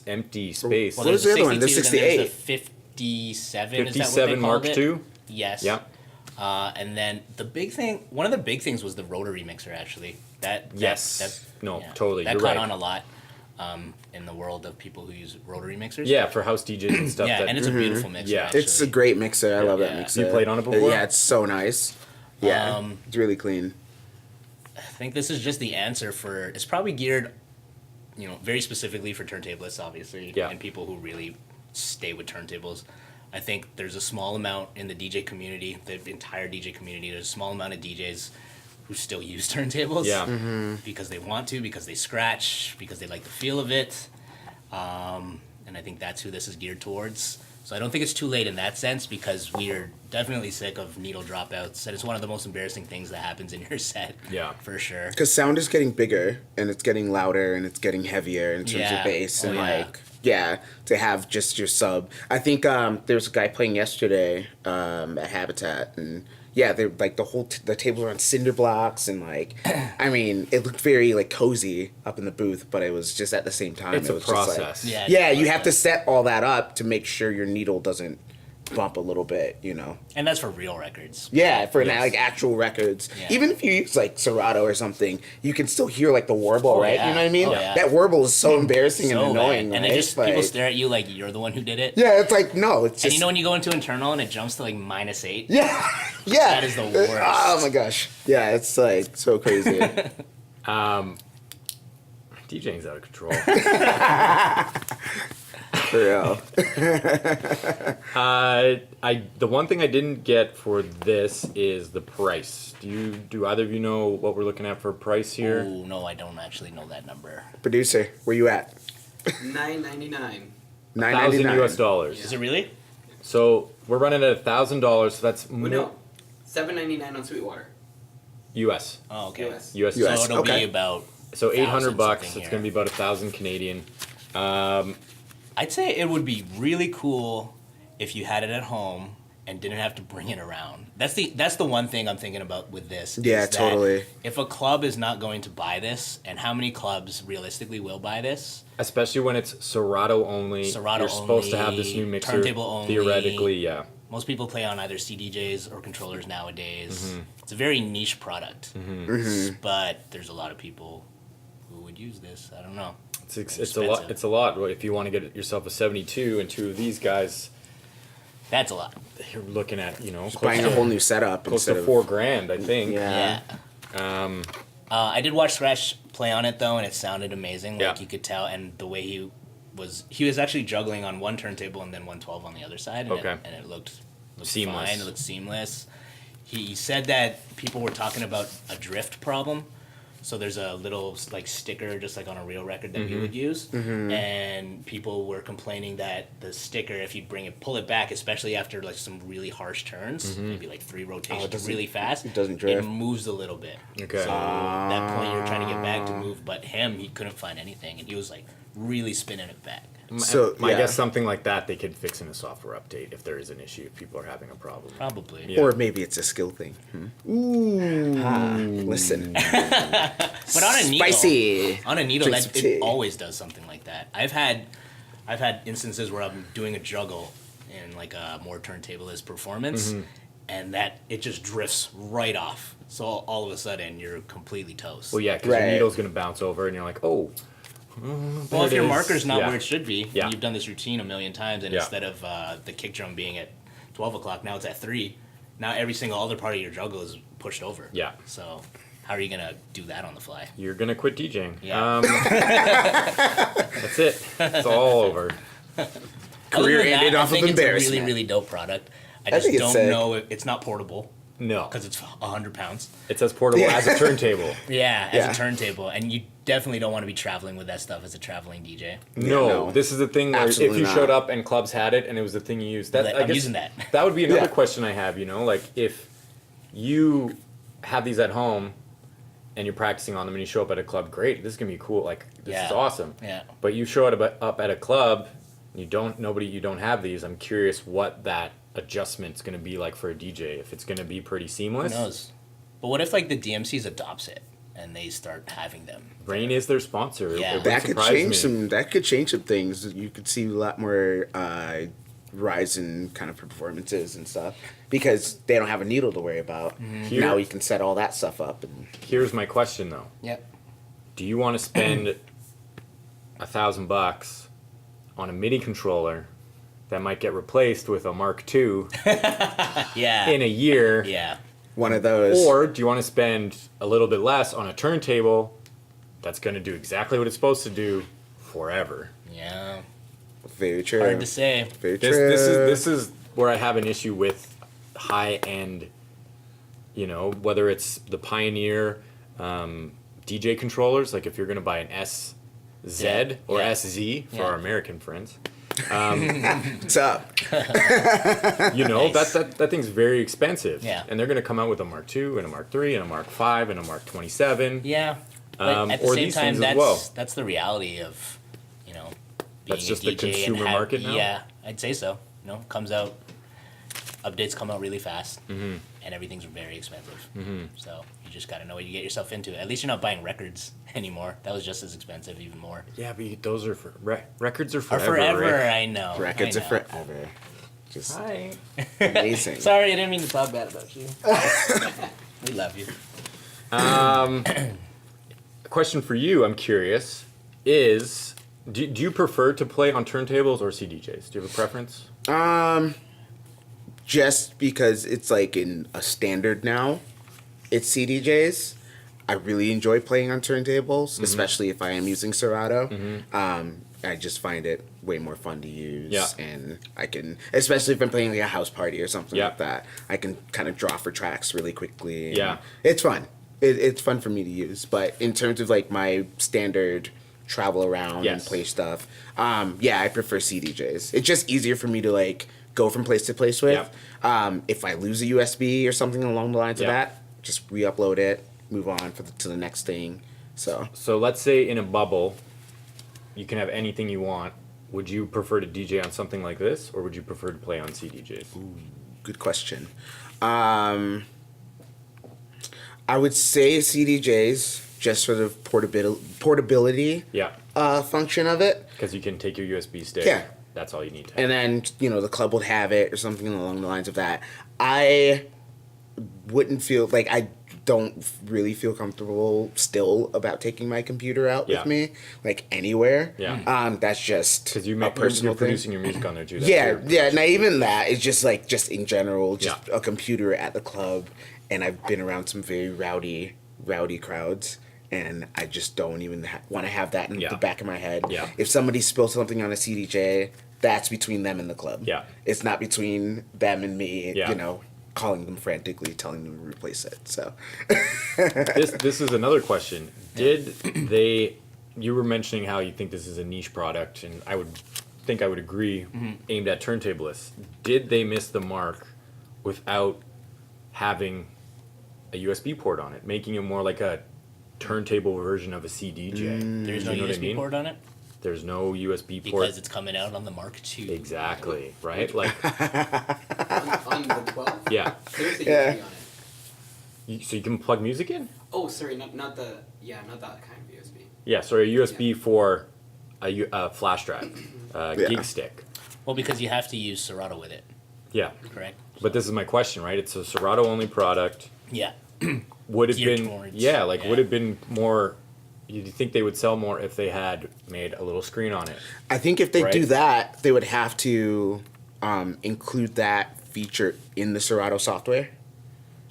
empty space. Well, What there's was the other a one? The 62, then there's 68. the 57. Is that what 57 they Mark called it? II. Yes. Yeah. And then one of the big things was the rotary mixer. Actually, Yes. No, yeah, totally, That you're caught right. on a lot in the world of people who use rotary mixers. Yeah, for house DJs and stuff. Yeah, that, and it's a beautiful mixer. Yeah. actually. It's a great mixer. I love that Yeah. mixer. You played on it before? Yeah, it's so nice. Yeah, it's really clean. I think this is just the answer for. It's probably geared, very specifically for turntablists, obviously, Yeah. and people who really stay with turntables. I think there's a small amount in the DJ community, the entire DJ community. There's a small amount of DJs who still use turntables. Yeah. Because they want to, because they scratch, because they like the feel of it, and I think that's who this is geared towards. So I don't think it's too late in that sense, because we are definitely sick of needle dropouts, and it's one of the most embarrassing things that happens in your set. Yeah. For sure. Because sound is getting bigger and it's getting louder and it's getting heavier in terms Yeah. of bass and Oh, yeah. to have just your sub. I think there was a guy playing yesterday at Habitat, and yeah, they're like the tables were on cinder blocks, and I mean, it looked very cozy up in the booth, but it was just at the same time It's it a was process. just Yeah. yeah, you have to set all that up to make sure your needle doesn't bump a little bit, you know. And that's for real records. Yeah, for Yes. like actual records. Yeah. Even if you use like Serato or something, you can still hear like the warble, Oh, right? yeah. You know what I mean? Oh, yeah. That warble is so embarrassing and So annoying, bad. And right? then just Like- people stare at you like you're the one who did it. Yeah, it's like no, it's just And you know when you go into internal and it jumps to like -8? yeah, yeah. That is the worst. Oh my gosh, yeah, it's like so crazy. DJing's out of control. For real. The one thing I didn't get for this is the price. Do either of you know what we're looking at for price here? Oh, no, I don't actually know that number. Producer, where you at? $9.99. $1,000 US dollars. Yeah. Is it really? So we're running at $1,000. So that's Well, no, $7.99 on Sweetwater. US. Oh, okay. US. US. US. So it'll okay. be about So 800 bucks. something It's here. gonna be about 1,000 Canadian. I'd say it would be really cool if you had it at home and didn't have to bring it around. That's the one thing I'm thinking about with this. is Yeah, that totally. If a club is not going to buy this, and how many clubs realistically will buy this? Especially when it's Serato only. Serato You're supposed to have only, this new mixer. turntable only. Theoretically, yeah. Most people play on either CDJs or controllers nowadays. Mm-hmm. It's a very niche product, but there's a lot of people who would use this. I don't know. It's a lot. Expensive. It's a lot. Well, if you want to get yourself a 72 and two of these guys, That's a lot. you're looking at close Buying to, a whole new setup close instead to of $4,000, I think. Yeah. Yeah. I did watch Scratch play on it though, and it sounded amazing. Like Yeah. you could tell, and the way he was actually juggling on one turntable and then 112 on the other side, and Okay. it looked Seamless. fine. It looked seamless. He said that people were talking about a drift problem. So there's a little like sticker, just like on a real record that we would use, and people were complaining that the sticker, if you pull it back, especially after like some really harsh turns, maybe like 3 rotations doesn't- really fast, it doesn't drift. It moves a little bit. Okay. So that point you're trying to get back to move, but he couldn't find anything, and he was like really spinning it back. So, I yeah. guess something like that they could fix in a software update if there is an issue, if people are having a problem. Probably. Yeah. Or maybe it's a skill thing. Ooh. Listen. But on a needle, Spicy. on a needle, Drink that some tea. it always does something like that. I've had instances where I'm doing a juggle in like a more turntablist performance, and that it just drifts right off. So all of a sudden you're completely toast. Well, yeah, because your Right. needle's going to bounce over and you're like, oh. Well, if there your it is. marker's not Yeah. where it should be, Yeah. you've done this routine a million times, and Yeah. instead of the kick drum being at 12 o'clock, now it's at 3. Now every single other part of your juggle is pushed over. Yeah. So how are you going to do that on the fly? You're going to quit DJing. Yeah. That's it. It's all over. Career Other than ended that, off I think of it's a really, embarrassment. really dope product. I I just think it's don't sick. know if it's not portable No. because it's 100 pounds. It's as portable Yeah. as a turntable. Yeah, as Yeah. a turntable, and you definitely don't want to be traveling with that stuff as a traveling DJ. No, no. this is the thing where if Absolutely you not. showed up and clubs had it and it was the thing you used, that Like, I I'm guess using that. That would be another Yeah. question I have. Like if you have these at home and you're practicing on them and you show up at a club, great, this is gonna be cool. Like this is Yeah. awesome. Yeah. But you show up at a club, and you don't have these. I'm curious what that adjustment's gonna be like for a DJ. If it's gonna be pretty Who seamless. knows? But what if like the DMCs adopts it and they start having them? Rane is their sponsor. Yeah. It would That could surprise change me. some. That could change some things. You could see a lot more rise in kind of performances and stuff because they don't have a needle to worry about. Here- Now you can set all that stuff up. And Here's my question though. Yep. Do you want to spend $1,000 on a MIDI controller that might get replaced with a Mark II Yeah. in a year? Yeah. one of those. Or do you want to spend a little bit less on a turntable that's going to do exactly what it's supposed to do forever? Yeah. very true. Hard to say. Very This true. this is where I have an issue with high end. Whether it's the Pioneer DJ controllers, like if you're going to buy an SZ or Yeah. SZ for Yeah. our American friends. What's up? Nice. that thing's very expensive. Yeah. And they're going to come out with a Mark II and a Mark III and a Mark V and a Mark 27. Yeah. But at the or same these time, things as well. that's the reality of, being That's a just the DJ and consumer market now? Yeah, I'd say so. Comes out, updates come out really fast, Mm-hmm. and everything's very expensive. So you just got to know what you get yourself into. At least you're not buying records anymore. That was just as expensive, even more. Yeah, but those are for records are Or forever. forever, right? I know. Records I are know. forever. Just Hi. amazing. Sorry, I didn't mean to talk bad about you. We love you. A question for you, I'm curious, is do you prefer to play on turntables or CDJs? Do you have a preference? Just because it's like in a standard now, it's CDJs. I really enjoy playing on turntables, especially if I am using Serato. I just find it way more fun to use. Yeah. And I can, especially if I'm playing like a house party or something Yeah. like that, I can kind of draw for tracks really quickly. and Yeah. It's fun. It's fun for me to use. But in terms of like my standard travel around and Yes. play stuff, yeah, I prefer CDJs. It's just easier for me to like go from place to place with. If I lose a USB or something along the lines of Yeah. that, just re-upload it, move on to the next thing. So So let's say in a bubble, you can have anything you want. Would you prefer to DJ on something like this, or would you prefer to play on CDJs? good question. I would say CDJs just for the portability Yeah, function of it. because you can take your USB stick. Yeah. That's all you need to have. And then, the club would have it or something along the lines of that. I wouldn't feel like I don't really feel comfortable still about taking my computer out Yeah. with me, like anywhere. Yeah. That's just Because you a make, personal you're thing. producing your music on there too. That's Yeah, your- yeah. Not even that. It's just like in general, just Yeah. a computer at the club, and I've been around some very rowdy crowds, and I just don't even want to have that in Yeah. the back of my head. Yeah. If somebody spills something on a CDJ, that's between them and the club. Yeah. It's not between them and me. Yeah. Calling them frantically, telling them to replace it. So. This is another question. Did they? You were mentioning how you think this is a niche product, and I would agree. Aimed at turntablists, did they miss the mark without having a USB port on it, making it more like a turntable version of a CDJ? There's no You know what I USB mean? port on it There's no USB port. because it's coming out on the Mark II. Exactly, right? Like, On the 12? yeah. There's a Yeah. USB on it. So you can plug music in? Oh, sorry, not that kind of USB. Yeah, sorry, a USB for a flash drive, Yeah. gig stick. Well, because you have to use Serato with it, Yeah. correct? But this is my question, right? It's a Serato only product. Yeah. Would it Geared been towards- would yeah. it been more? You think they would sell more if they had made a little screen on it? I think if they do Right. that, they would have to include that feature in the Serato software.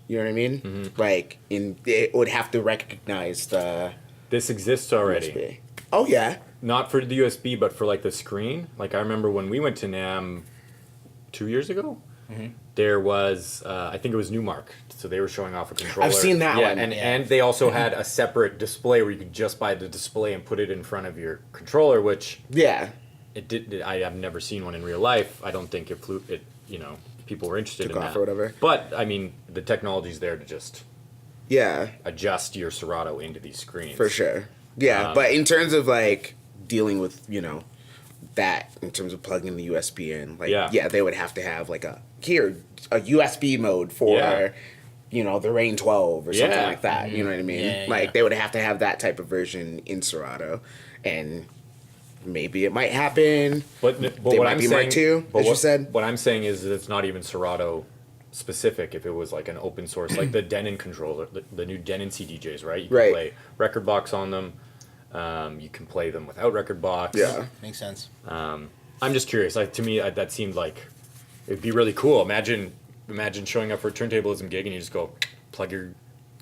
You know what I mean? Mm-hmm. Like, it would have to recognize the This exists already. USB. Oh yeah, Not for the USB, but for like the screen. Like I remember when we went to NAMM 2 years ago. There was, I think it was Newmark, so they were showing off a controller. I've seen that one. And they also had a separate display where you could just buy the display and put it in front of your controller, which yeah. I have never seen one in real life. I don't think people were interested Took in off that. or whatever. But I mean, the technology's there to just Yeah, adjust your Serato into these screens. for sure. Yeah, but in terms of like dealing with that in terms of plugging the USB in, like Yeah. they would have to have like a USB mode for Yeah. the Rane 12 or something Yeah. like that. You know what I mean? Yeah, Like yeah. they would have to have that type of version in Serato, and maybe it might happen. But They what might I'm be saying, Mark II, but as you what- said. What I'm saying is that it's not even Serato specific. If it was like an open source, like the Denon controller, the new Denon CDJs, right? You can Right. play Rekordbox on them. You can play them without Rekordbox. Yeah. Makes sense. I'm just curious. To me, that seemed like it'd be really cool. Imagine showing up for a turntablism gig and you just go plug your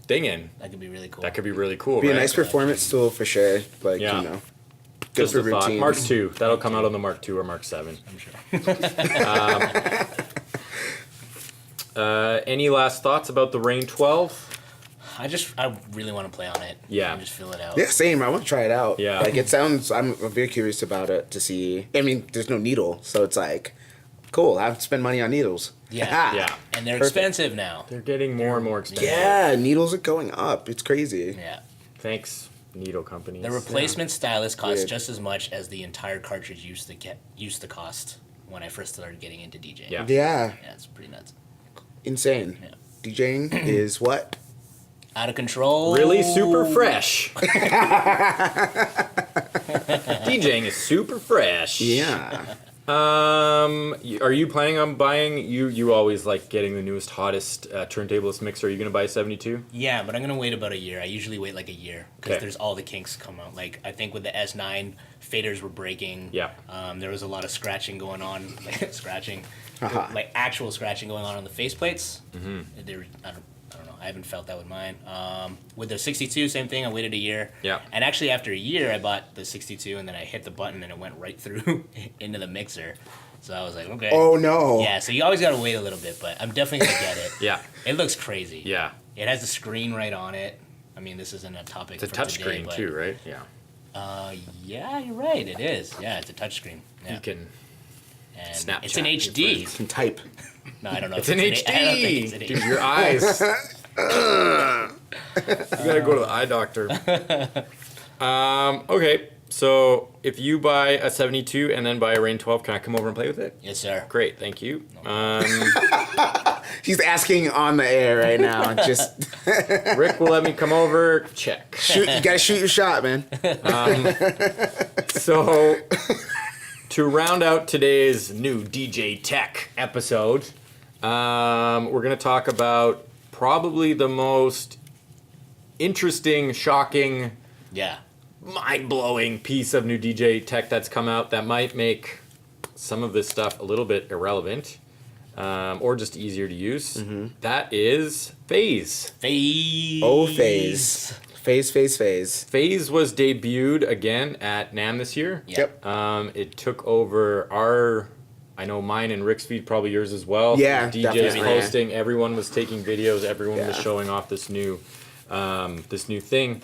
thing in. That could be really cool. That could be really cool. Be a right? nice performance tool for sure. Like Yeah. good Just for a thought. routines. Mark II. That'll come out on the Mark II or Mark 7. I'm sure. Any last thoughts about the Rane 12? I really want to play on it. Yeah. And just feel it out. Yeah, same. I want to try it out. Yeah. Like it sounds. I'm very curious about it to see. I mean, there's no needle, so it's like, cool. I have to spend money on needles. Yeah. Ah. Yeah. And they're Perfect. expensive now. They're getting more and more expensive. Yeah, needles are going up. It's crazy. Yeah. Thanks, needle companies. The replacement stylus costs Weird. just as much as the entire cartridge used to cost when I first started getting into DJing. Yeah. Yeah, Yeah, it's pretty nuts. insane. Yeah. DJing is what? Out of control. Really super fresh. DJing is super fresh. Yeah. Are you planning on buying? You always like getting the newest, hottest turntablist mixer. Are you gonna buy a 72? Yeah, but I'm gonna wait about a year. I usually wait like a year because Okay. there's all the kinks come out. Like I think with the S9, faders were breaking. Yeah. There was a lot of scratching going on, like scratching, Haha. like actual scratching going on the faceplates. Mm-hmm. I don't know. I haven't felt that with mine. With the 62, same thing. I waited a year. Yeah. And actually, after a year, I bought the 62, and then I hit the button, and it went right through into the mixer. So I was like, okay. Oh no. Yeah. So you always gotta wait a little bit, but I'm definitely gonna get it. Yeah. It looks crazy. Yeah. It has the screen right on it. I mean, this isn't a topic. It's a for touch today, screen but, too, right? Yeah. Yeah, you're right. It is. Yeah, it's a touch screen. Yeah. You can. And Snapchat it's in your HD. You can type. No, I don't know. It's if in I don't think it's HD. in Dude, HD. your eyes. You gotta go to the eye doctor. Okay. So if you buy a 72 and then buy a Rane 12, can I come over and play with it? Yes, sir. Great, thank you. He's asking on the air right now. Just Rick will let me come over. Check. shoot. You gotta shoot your shot, man. So, to round out today's new DJ Tech episode, we're going to talk about probably the most interesting, shocking, Yeah. mind-blowing piece of new DJ Tech that's come out that might make some of this stuff a little bit irrelevant or just easier to use. That is Phase. Phase. Oh, Phase. Phase. Phase was debuted again at NAMM this year. Yep. It took over I know mine and Rick's feed, probably yours as well. Yeah, DJs definitely. posting, everyone was taking videos, everyone was Yeah. showing off this new thing.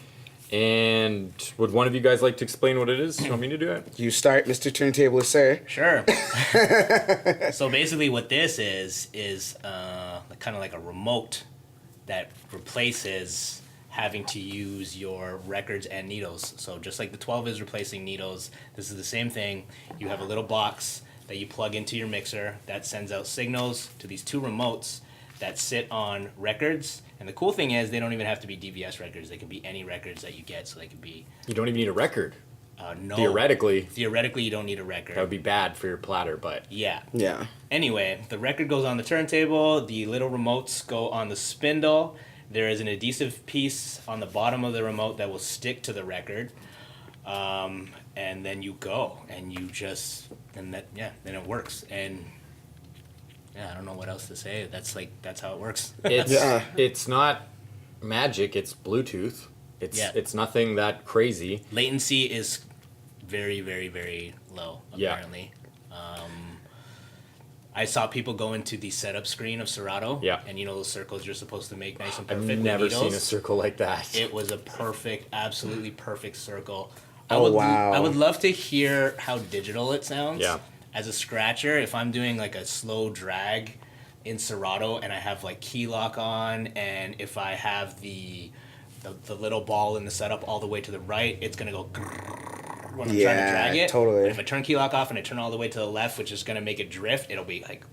And would one of you guys like to explain what it is? You want me to do it? You start, Mr. Turntable, sir. Sure. So basically, what this is kind of like a remote that replaces having to use your records and needles. So just like the 12 is replacing needles, this is the same thing. You have a little box that you plug into your mixer that sends out signals to these two remotes that sit on records. And the cool thing is they don't even have to be DVS records. They can be any records that you get. So they can be You don't even need a record. no. Theoretically, Theoretically, you don't need a record. that would be bad for your platter, but Yeah. Yeah. Anyway, the record goes on the turntable, the little remotes go on the spindle. There is an adhesive piece on the bottom of the remote that will stick to the record. And then you go and you just then it works. And yeah, I don't know what else to say. That's how it works. it's Yeah. it's not magic, it's Bluetooth. It's nothing that crazy. Latency is very, very, very low, Yeah. apparently. I saw people go into the setup screen of Serato. Yeah. And you know those circles you're supposed to make nice and I've perfect. never with seen a needles? circle like that. It was a perfect, absolutely perfect circle. Oh, wow. I would love to hear how digital it sounds. Yeah. As a scratcher, if I'm doing like a slow drag in Serato and I have like key lock on, and if I have the little ball in the setup all the way to the right, it's gonna go when I'm trying to Yeah, drag it. totally. But if I turn key lock off and I turn all the way to the left, which is gonna make it drift, it'll be like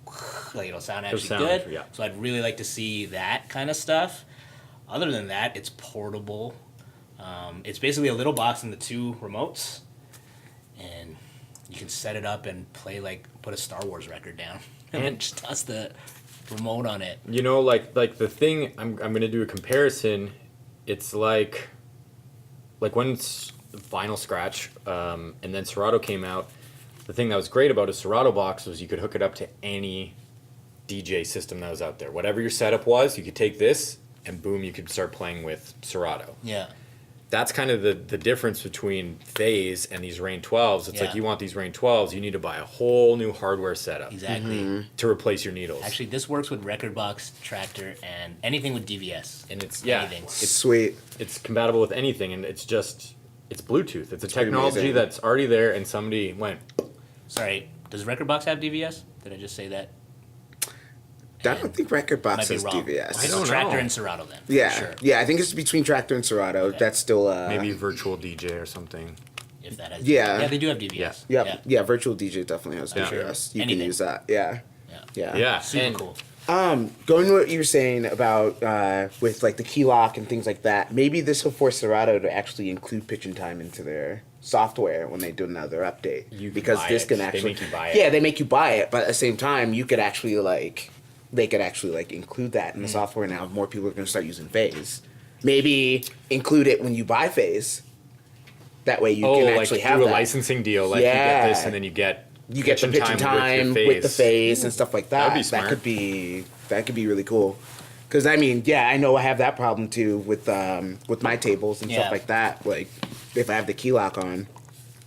it'll sound actually sound, good. yeah. So I'd really like to see that kind of stuff. Other than that, it's portable. It's basically a little box in the two remotes, and you can set it up and put a Star Wars record down, and then just toss the remote on it. You know, like the thing I'm gonna do a comparison. It's like when Vinyl Scratch and then Serato came out. The thing that was great about a Serato box was you could hook it up to any DJ system that was out there. Whatever your setup was, you could take this and boom, you could start playing with Serato. Yeah. That's kind of the difference between Phase and these Rane 12s. It's like Yeah. you want these Rane 12s, you need to buy a whole new hardware setup Exactly. to replace your needles. Actually, this works with Rekordbox, Tractor, and anything with DVS. And it's Anything. Sweet. it's compatible with anything, and it's Bluetooth. It's a pretty technology amazing. that's already there, and somebody went, Sorry, does Rekordbox have DVS? Did I just say that? I don't think Rekordbox Might be has wrong. DVS. I don't Tractor know. and Serato then. Yeah, For sure. yeah. I think it's between Tractor and Serato. Okay. That's still maybe Virtual DJ or something. If that has Yeah. Yeah, they do have DVS. Yeah, Virtual DJ definitely has Yeah. DVS. You Anything. can use that. Yeah, Yeah. yeah. Yeah, Super and cool. Going to what you were saying about with like the key lock and things like that, maybe this will force Serato to actually include pitch and time into their software when they do another update. You can because buy this it. can They actually make you buy it. Yeah, they make you buy it, but at the same time, you could actually they could actually include that in the software now. More people are going to start using Phase. Maybe include it when you buy Phase. That way you can actually have through a that. licensing deal, like you get this Yeah. and then you get You get the pitch and time with the phase and stuff like that. That'd be smart. That could be really cool. Because I mean, yeah, I know I have that problem too with my tables and Yeah. stuff like that. Like if I have the key lock on,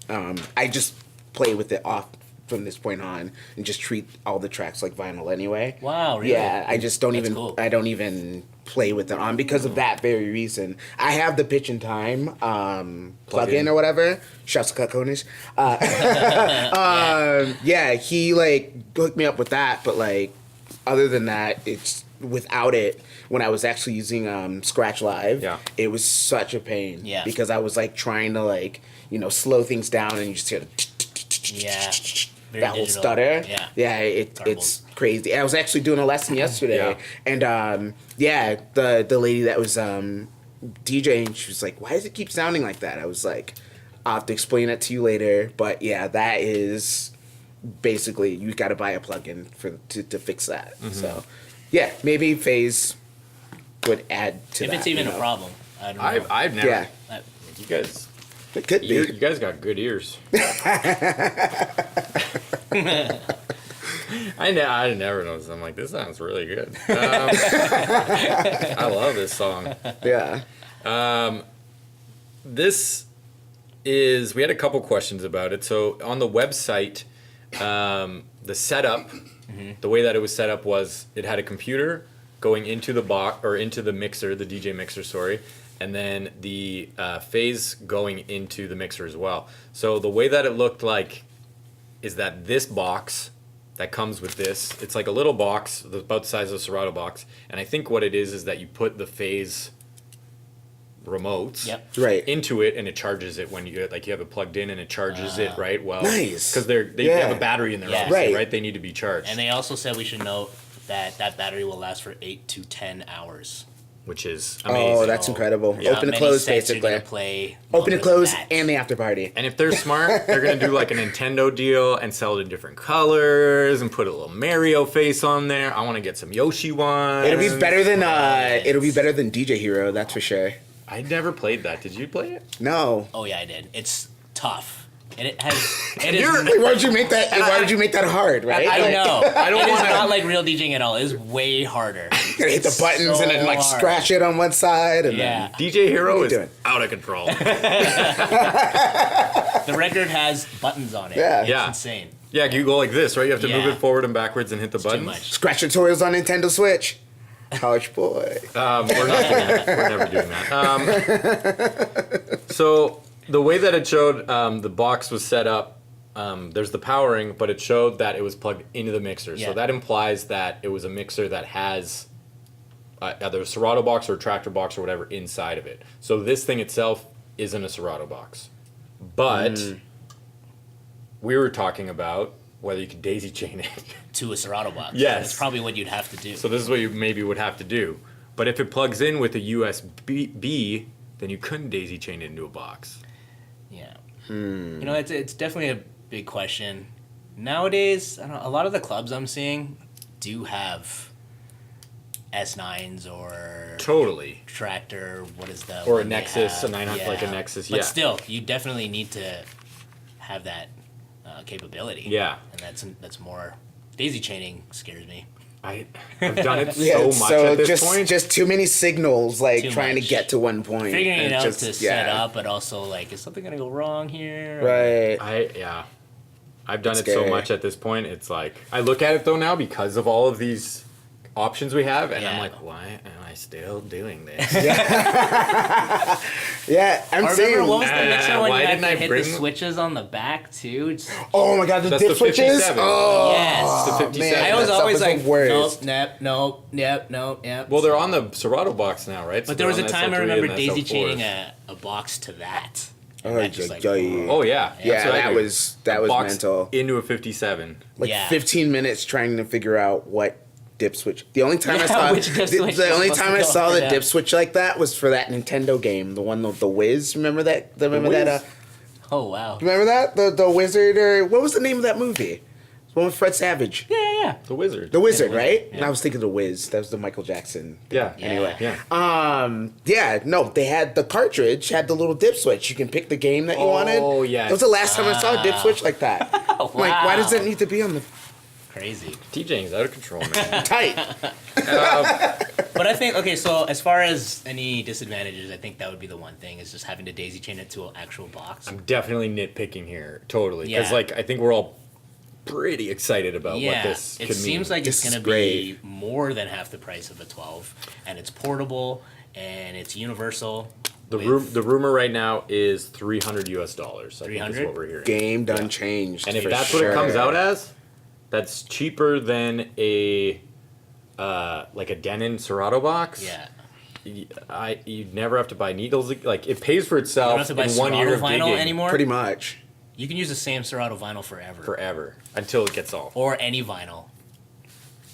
I just play with it off from this point on and just treat all the tracks like vinyl anyway. Wow, really? Yeah, I just don't That's even cool. I don't even play with it on because of that very reason. I have the pitch and time plug-in or whatever. Shouts to Cut Corners. Yeah, he hooked me up with that, but other than that, it's without it. When I was actually using Scratch Live, Yeah. it was such a pain. Yeah. Because I was trying to slow things down and you just hear Yeah. Very that whole digital. stutter. Yeah. Yeah, it's crazy. I was actually doing a lesson yesterday, Yeah. and the lady that was DJing, she was like, "Why does it keep sounding like that?" I was like, "I'll have to explain it to you later." But yeah, that is basically you got to buy a plugin to fix that. Mm-hmm. So yeah, maybe Phase would add to If that. it's even a problem, I don't know. I've never. Yeah, You guys. it could be. You guys got good ears. I never noticed. I'm like, this sounds really good. I love this song. Yeah. This is. We had a couple questions about it. So on the website, the setup, the way that it was set up was it had a computer going into the box or into the mixer, the DJ mixer, sorry. And then the phase going into the mixer as well. So the way that it looked like is that this box that comes with this, it's like a little box about the size of a Serato box. And I think what it is that you put the phase remotes Right. into it and it charges it when you have it plugged in and it charges it, right? Well, Nice. because they Yeah. have a battery in there, Yeah. obviously, Right. right? They need to be charged, And they also said we should note that that battery will last for 8 to 10 hours. which is amazing. Oh, that's incredible. Not Open and many close, sets you're basically. gonna play Open longer and close than that. and the after party. And if they're smart, they're gonna do like a Nintendo deal and sell it in different colors and put a little Mario face on there. I want to get some Yoshi ones. It'll be better than DJ Hero, that's for sure. I never played that. Did you play it? No. Oh yeah, I did. It's tough. And it has. It is. Wait, why did you make that? Why did you make that hard? Right? I know. I don't It is wanna- not like real DJing at all. It is way harder. Gotta hit the It's buttons and then so hard. scratch it on one side and Yeah. DJ Hero What are is you doing? out of control. The record has buttons on it. Yeah. It's Yeah. insane. Yeah, you go like this, right? You have to move Yeah. it forward and backwards and hit the Too buttons. much. scratch tutorials on Nintendo Switch. College boy. We're not doing that. We're never doing that. So the way that it showed the box was set up, there's the powering, but it showed that it was plugged into the mixer. Yeah. So that implies that it was a mixer that has either a Serato box or a tractor box or whatever inside of it. So this thing itself isn't a Serato box. But we were talking about whether you could daisy chain it. To a Serato box. Yes. That's probably what you'd have to do. So this is what you maybe would have to do. But if it plugs in with a USB, then you couldn't daisy chain it into a box. Yeah. You know, it's definitely a big question. Nowadays, I don't know, a lot of the clubs I'm seeing do have S9s or Totally. tractor. What is the Or a one they Nexus, a have? 900 like a Nexus, But yeah. still, you definitely need to have that capability. Yeah. And that's more. Daisy chaining scares me. I've done it Yeah, so much at this just, point. just too many signals, Too trying much. to get to one point. Figuring and it out just- to set up, but also is something gonna go wrong here? Right. I've done It's it so scary. much at this point. It's like I look at it though now because of all of these options we have, and I'm Yeah. like, why am I still doing this? Yeah, I'm I saying. remember what was the mixer when why you had didn't to I hit bring the them? switches on the back too? Just, Oh my god, the That's dip the switches. 57. Oh, yes. It's the 57. I was that always stuff is like, the worst. nope. Well, they're on the Serato box now, right? So But there was a they're on time I SL3 remember and daisy SL4s. chaining a box to that. And Oh, that just, yeah. Oh yeah, Yeah, That's what I that do. was Box mental. into a 57. Like Yeah. 15 minutes trying to figure out what dip switch. The only time I Yeah, saw which dip switch the was only supposed time to I go saw for the that? dip switch like that was for that Nintendo game, the one the Wiz. Remember that? Remember Wiz? that? Oh wow. Remember that the wizard or what was the name of that movie? The one with Fred Savage. Yeah. The Wizard. The Wizard, Yeah, right? yeah. And I was thinking the Wiz. That was the Michael Jackson. Yeah. Anyway. Yeah. Yeah, no, they had the cartridge had the little dip switch. You can pick the game that you Oh, wanted. yes. That was the last time I saw a dip switch like that. I'm like, why does it need to be on the Crazy. DJing's out of control, man. tight? But I think okay. So as far as any disadvantages, I think that would be the one thing is just having to daisy chain it to an actual box. I'm definitely nitpicking here, totally. Because, Yeah. like, I think we're all pretty excited about what this it could seems mean. like it's This is going to be more than half the price of a 12, and it's portable and it's universal. The rumor right now is $300 US. I think is 300? what we're hearing. Game done changed. And if for that's sure. what it comes out as, that's cheaper than a like a Denon Serato box. Yeah. You'd never have to buy needles. Like it pays for You don't itself have to buy in 1 year Serato of vinyl digging anymore. pretty much. You can use the same Serato vinyl forever. forever until it gets off. Or any vinyl.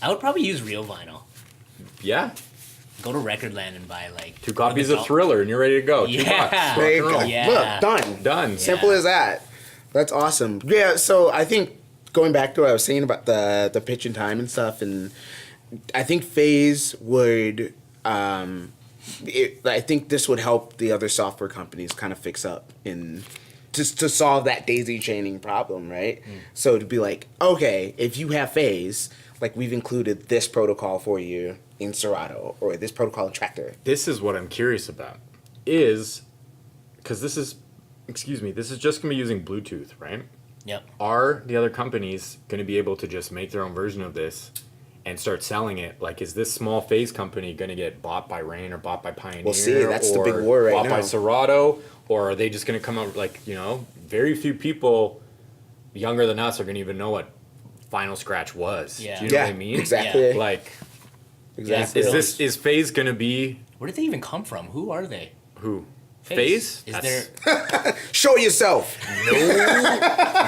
I would probably use real vinyl. Yeah, Go to Recordland and buy like 2 copies what of they call- Thriller, and you're ready to go. $2. Yeah. Rock There you and go. roll. Yeah. Look, done. Done. Simple Yeah. as that. That's awesome. Yeah, so I think going back to what I was saying about the pitch and time and stuff, and I think Phase would, I think this would help the other software companies kind of fix up in just to solve that daisy chaining problem, right? So to be like, okay, if you have Phase, like we've included this protocol for you in Serato or this protocol in Tractor. This is what I'm curious about. Is because this is just gonna be using Bluetooth, right? Yep. Are the other companies going to be able to just make their own version of this and start selling it? Like, is this small phase company going to get bought by Rane or bought by Pioneer? Well, see, that's the or big war right bought by now. Serato? Or are they just going to come out, like, very few people younger than us are going to even know what Final Scratch was. Yeah. Do you know what I mean? Exactly. Like, Exactly. is Phase going to be Where did they even come from? Who are they? who? Phase? Is That's- there Show yourself.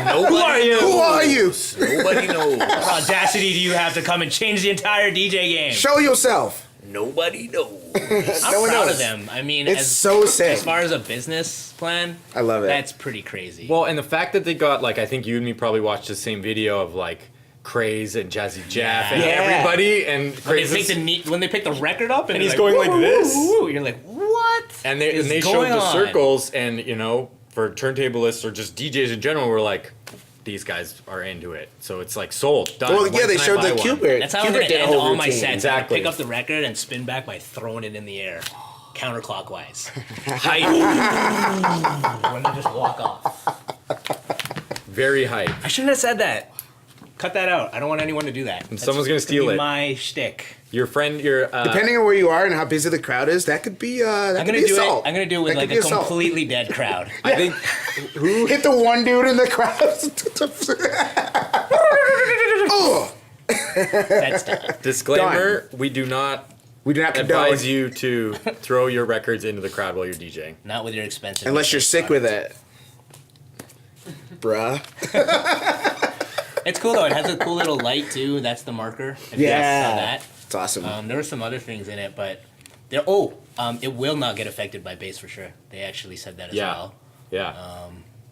Nobody Who are you? Nobody knows. what audacity do you have to come and change the entire DJ game? Show yourself. Nobody knows. I'm No one proud knows. of them. I mean, It's so sick. as far as a business plan, I love it. that's pretty crazy. Well, and the fact that they got, like, I think you and me probably watched the same video of, like, Craze and Jazzy Jeff and Yeah. everybody, and when they, Craze when they pick the record up and And he's they're going like "Woo, woo, this." woo, woo," you're like, what? and is they showed going the on? circles, and, for turntablists or just DJs in general, we're like, these guys are into it. So it's like sold, done. Well, When yeah, they can I showed buy the one? Cubert. That's how I'm Cubert gonna did a end whole all my routine. sets. Exactly. Pick up the record and spin back by throwing it in the air, counterclockwise. Hype. when they just walk off. Very hype. I shouldn't have said that. Cut that out. I don't want anyone to do that. That's someone's gonna steal be it. My shtick. Your friend, Depending on where you are and how busy the crowd is, that could be I'm could gonna be do assault. it. I'm gonna do it with That like could a be assault. completely dead crowd. I think, who Hit the one dude in the crowd. Oh, That's done. disclaimer, we do not we do not condone advise you to throw your records into the crowd while you're DJing. Not with your expensive. unless you're sick with it, bruh. It's cool though. It has a cool little light too. That's the marker. If you Yeah. saw that. It's awesome. There were some other things in it, but it will not get affected by bass for sure. They actually said that as Yeah. well. Yeah.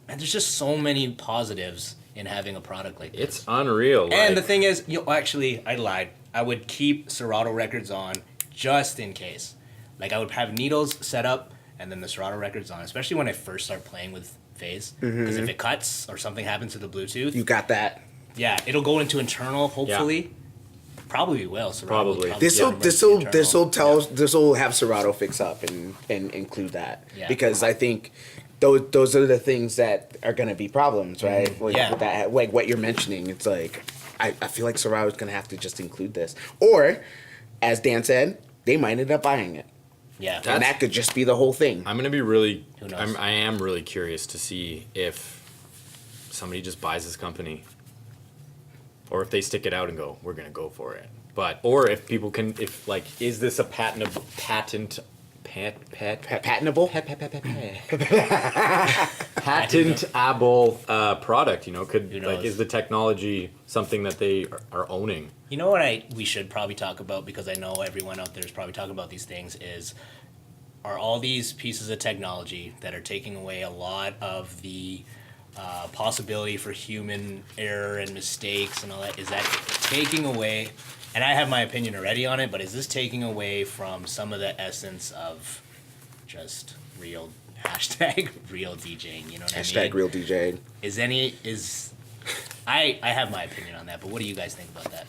And there's just so many positives in having a product like this. It's unreal. And the like- thing is, actually, I lied. I would keep Serato records on just in case. Like I would have needles set up and then the Serato records on, especially when I first start playing with Phase. Because if it cuts or something happens to the Bluetooth, You got that. yeah, it'll go into internal. Hopefully, probably will. Serato will Probably. This will have Serato fix up and include that Yeah. because I think those are the things that are going to be problems, right? Like, Yeah. that, like what you're mentioning, it's like I feel like Serato's going to have to just include this, or as Dan said, they might end up buying it, Yeah. and that could just be the whole thing. I'm gonna be really. Who knows? I am really curious to see if somebody just buys this company, or if they stick it out and go, "We're gonna go for it." But or if people can, if like, is this a patentable Patentable? patentable product, you know, Who like knows? is the technology something that they are owning? You know what we should probably talk about, because I know everyone out there is probably talking about these things, are all these pieces of technology that are taking away a lot of the possibility for human error and mistakes and all that, is that taking away, and I have my opinion already on it, but is this taking away from some of the essence of just real real DJing, you know what I mean? Real DJ. I have my opinion on that, but what do you guys think about that?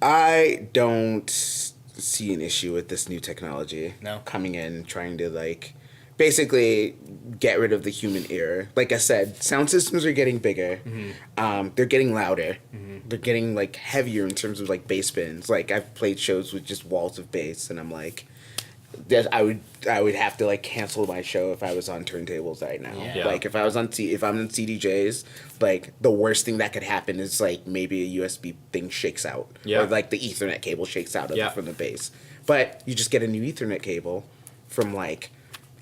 I don't see an issue with this new technology. No? Coming in, trying to like basically get rid of the human error. Like I said, sound systems are getting bigger. They're getting louder. They're getting like heavier in terms of like bass bins. Like I've played shows with just walls of bass, and I'm like, I would have to like cancel my show if I was on turntables right now. Yeah. Like if I'm on CDJs, like the worst thing that could happen is like maybe a USB thing shakes out, Yeah. or like the Ethernet cable shakes out of Yeah. it from the bass. But you just get a new Ethernet cable from like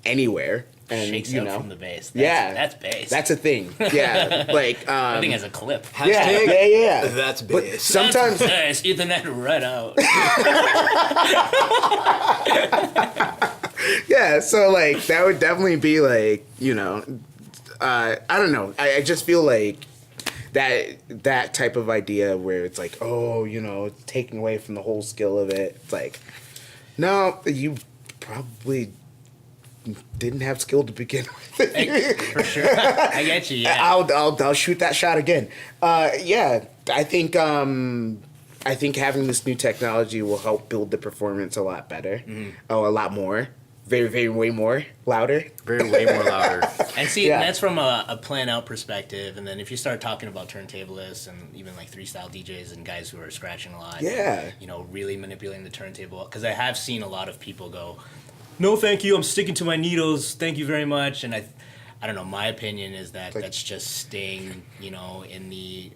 anywhere, and Shakes you out know, from the bass. That's bass. That's a thing. Yeah, like I think as a clip. yeah. That's But big. sometimes That's Ethernet right out. yeah, so like that would definitely be like, you know, I don't know. I just feel like that type of idea where it's like, oh, you know, it's taking away from the whole skill of it. It's like, no, you probably didn't have skill to begin with. Hey, for sure. I get you, yeah. I'll shoot that shot again. Yeah, I think having this new technology will help build the performance a lot better. Oh, a lot more. Very, very, way more louder. Way more louder. And see, Yeah. that's from a plan out perspective. And then if you start talking about turntablists and even like 3-style DJs and guys who are scratching a lot, Yeah. and, you know, really manipulating the turntable. Because I have seen a lot of people go, no, thank you, I'm sticking to my needles, thank you very much. And I don't know, my opinion is that Like- that's just staying, you know, in the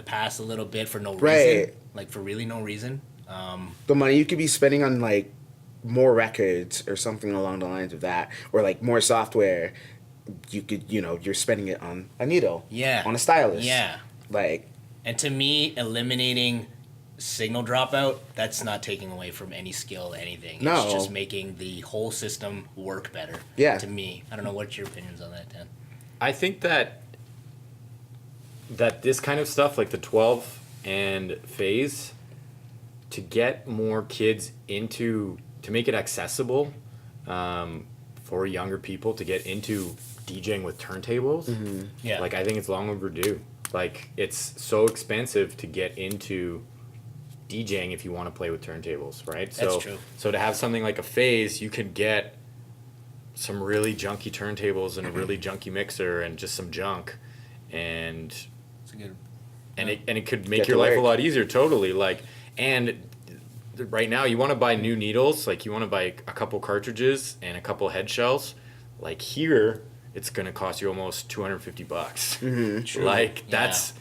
past a little bit for no reason. Right. Like for really no reason. The money you could be spending on like more records or something along the lines of that, or like more software, you could, you know, you're spending it on a needle. Yeah. On a stylus. Yeah. Like, And to me, eliminating signal dropout, that's not taking away from any skill, anything. No. It's just making the whole system work better. Yeah. To me. I don't know, what's your opinions on that, Dan? I think that this kind of stuff, like the 12 and phase, to get more kids to make it accessible for younger people to get into DJing with turntables, Yeah. like I think it's long overdue. Like it's so expensive to get into DJing if you want to play with turntables, right? That's true. So to have something like a phase, you could get some really junky turntables and a really junky mixer and just some junk, and It's a good. it could make Get your to life a work. lot easier. Totally. Like, and right now you want to buy new needles, like you want to buy a couple cartridges and a couple head shells. Like here, it's gonna cost you almost $250. True. Like that's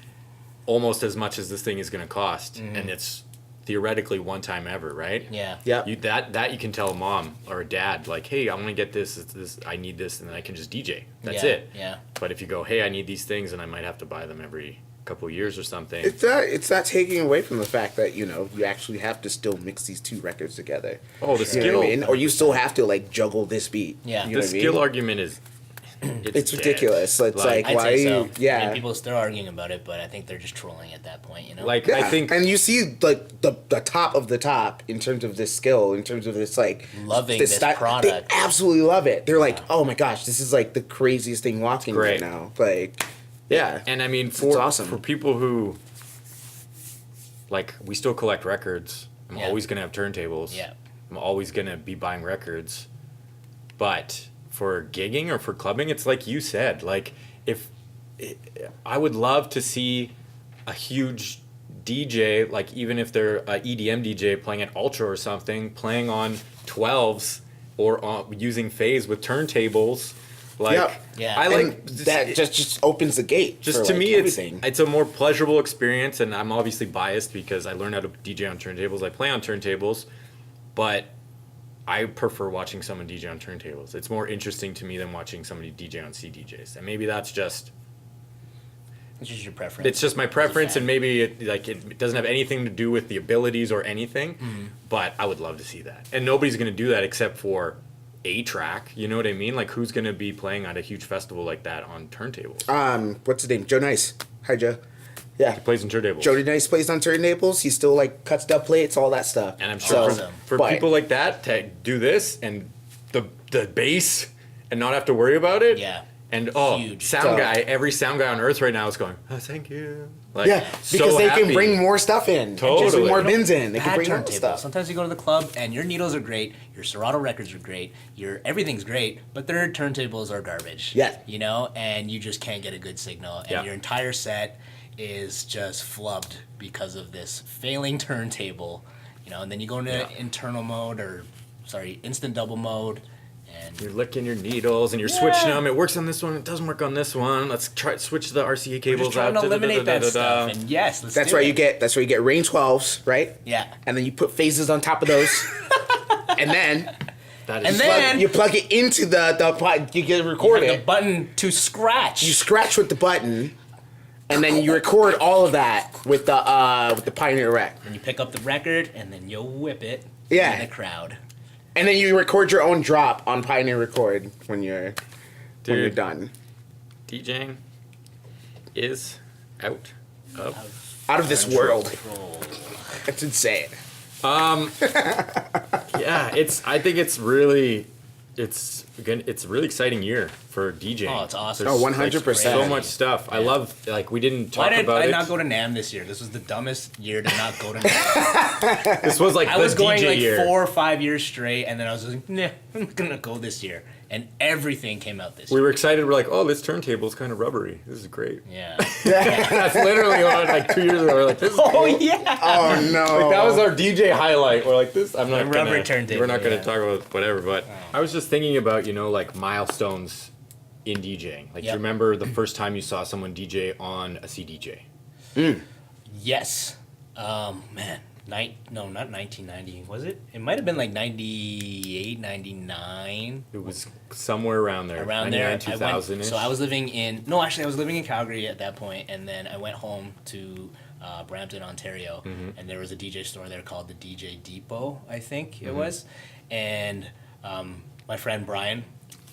almost as much as this thing is gonna cost, and it's theoretically one time ever, right? Yeah. yeah. You that you can tell a mom or a dad, like, hey, I want to get this, I need this, and then I can just DJ. That's Yeah, it. yeah. But if you go, hey, I need these things, and I might have to buy them every couple of years or something. It's not taking away from the fact that, you know, you actually have to still mix these two records together. Oh, the You know skill. what I mean? Or you still have to like juggle this beat. Yeah. You know The what I mean? skill argument is. It's dead. ridiculous. It's like I'd why say so. you, yeah. I mean, people are still arguing about it, but I think they're just trolling at that point, you know? Like Yeah, I think. and you see like the top of the top in terms of this skill, in terms of this like Loving this product. They absolutely love it. They're like, oh my gosh, this is like the craziest thing walking right Great. now. Like, yeah, And I mean, It's for awesome. for people who, like, we still collect records. I'm Yeah. always gonna have turntables. Yeah. I'm always gonna be buying records. But for gigging or for clubbing, it's like you said. Like, I would love to see a huge DJ, like even if they're a EDM DJ playing at Ultra or something, playing on 12s or using phase with turntables. Like, Yeah. Yeah. I like and that just opens the gate. just for, to like, me everything. it's a more pleasurable experience, and I'm obviously biased because I learned how to DJ on turntables. I play on turntables, but I prefer watching someone DJ on turntables. It's more interesting to me than watching somebody DJ on CDJs. And maybe that's just... It's just your preference. It's just my preference, and maybe it doesn't have anything to do with the abilities or anything, but I would love to see that. And nobody's going to do that except for A-Track, you know what I mean? Like, who's going to be playing at a huge festival like that on turntables? What's his name? Joe Nice. Hi, Joe. Yeah. He plays on turntables. Jody Nice plays on turntables. He still like cuts dub plates, all that stuff. And I'm sure So- for but- people like that to do this and the bass and not have to worry about it. Yeah. And Huge. sound guy, every sound guy on earth right now is going, oh, thank you. Like, Yeah, so because they can happy. bring more stuff in. Totally. Just bring more You bins in. They can Bad bring more turntables. stuff. Sometimes you go to the club and your needles are great, your Serato records are great, your everything's great, but their turntables are garbage. Yeah. You know, and you just can't get a good signal, and Yeah. your entire set is just flubbed because of this failing turntable. You know, and then you go into internal mode instant double mode, and You're licking your needles and you're switching them. It works on this one. It doesn't work on this one. Let's try switch the RCA we're cables just trying out. to eliminate that stuff. And yes, let's That's do where it. you get. That's where you get Rane 12s, right? Yeah. And then you put phases on top of those, and then That And is then- you plug it into the you get record You have it. the button to scratch. You scratch with the button, and then you record all of that with the Pioneer Rec. and you pick up the record, and then you'll whip it Yeah. in the crowd. And then you record your own drop on Pioneer Record when you're Dude. done. DJing is out of. Out of this world. Control. It's insane. Yeah, I think it's really a really exciting year for DJing. Oh, it's awesome. Oh, 100%. So much stuff. I love, like, we didn't Why talk did about I it. not go to NAMM this year? This was the dumbest year to not go to NAMM. This was like I the was going DJ like year. 4 or 5 years straight, and then I was like, nah, I'm not gonna go this year. And everything came out this We year. were excited. We're like, oh, this turntable is kind of rubbery. This is great. Yeah. That's literally what, like 2 years ago. We're like, this is Oh cool. yeah. Oh no. Like, that was our DJ highlight. We're like, this. I'm not The gonna. rubber turntable, We're not gonna yeah. talk about whatever. But I was just thinking about like milestones in DJing. Like, do you Yep. remember the first time you saw someone DJ on a CDJ? Yes. Man. No, not 1990. Was it? It might have been like 98, 99. It was somewhere around there. Around there. 99, 2000 So I was living in... No, actually, I was living in Calgary at that point, and then I went home to Brampton, Ontario, and there was a DJ store there called the DJ Depot, I think it was. And my friend Brian,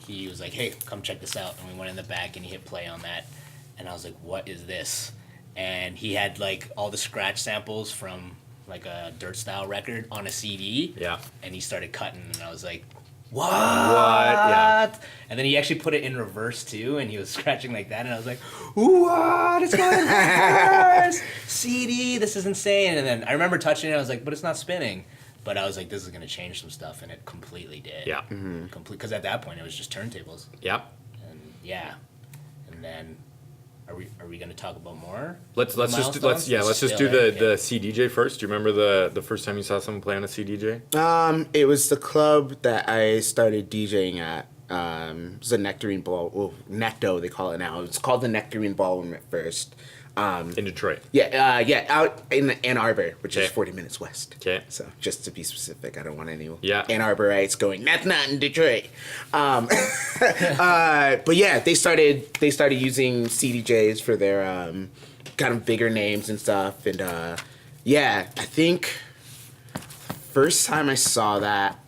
he was like, hey, come check this out. And we went in the back, and he hit play on that. And I was like, what is this? And he had, like, all the scratch samples from, like, a dirt style record on a CD. Yeah. And he started cutting, and I was like, what? Yeah. And then he actually put it in reverse too, and he was scratching like that, and I was like, what? It's going in reverse! CD, this is insane. And then I remember touching it, I was like, but it's not spinning. But I was like, this is going to change some stuff, and it completely did. Yeah. Because at that point, it was just turntables. Yeah. And yeah. And then, are we going to talk about more? Let's just do Still, the CDJ first. Do you remember the first time you saw someone play on a CDJ? It was the club that I started DJing at. It was a Nectarine Ball. Well, Necto, they call it now. It's called the Nectarine Ballroom at first. In Detroit. Yeah, out in Ann Arbor, which is Okay. 40 minutes west. 'Kay. So just to be specific, I don't want any Yeah. Ann Arborites going, that's not in Detroit. But yeah, they started using CDJs for their kind of bigger names and stuff. And yeah, I think first time I saw that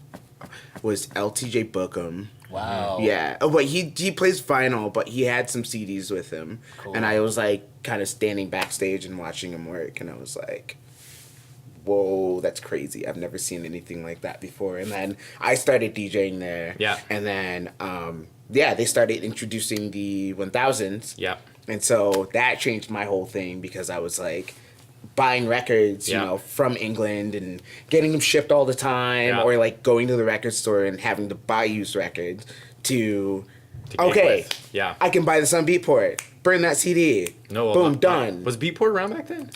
was LTJ Bookham. Wow. Yeah. Oh, but he plays vinyl, but he had some CDs with him. Cool. And I was like kind of standing backstage and watching him work, and I was like, whoa, that's crazy. I've never seen anything like that before. And then I started DJing there. Yeah. And then they started introducing the 1000s. Yeah. And so that changed my whole thing, because I was like buying records, Yeah. you know, from England and getting them shipped all the time, Yeah. or like going to the record store and having to buy used records to kick okay, with. Yeah. I can buy this on Beatport. Burn that CD. No. Boom, done. Was Beatport around back then?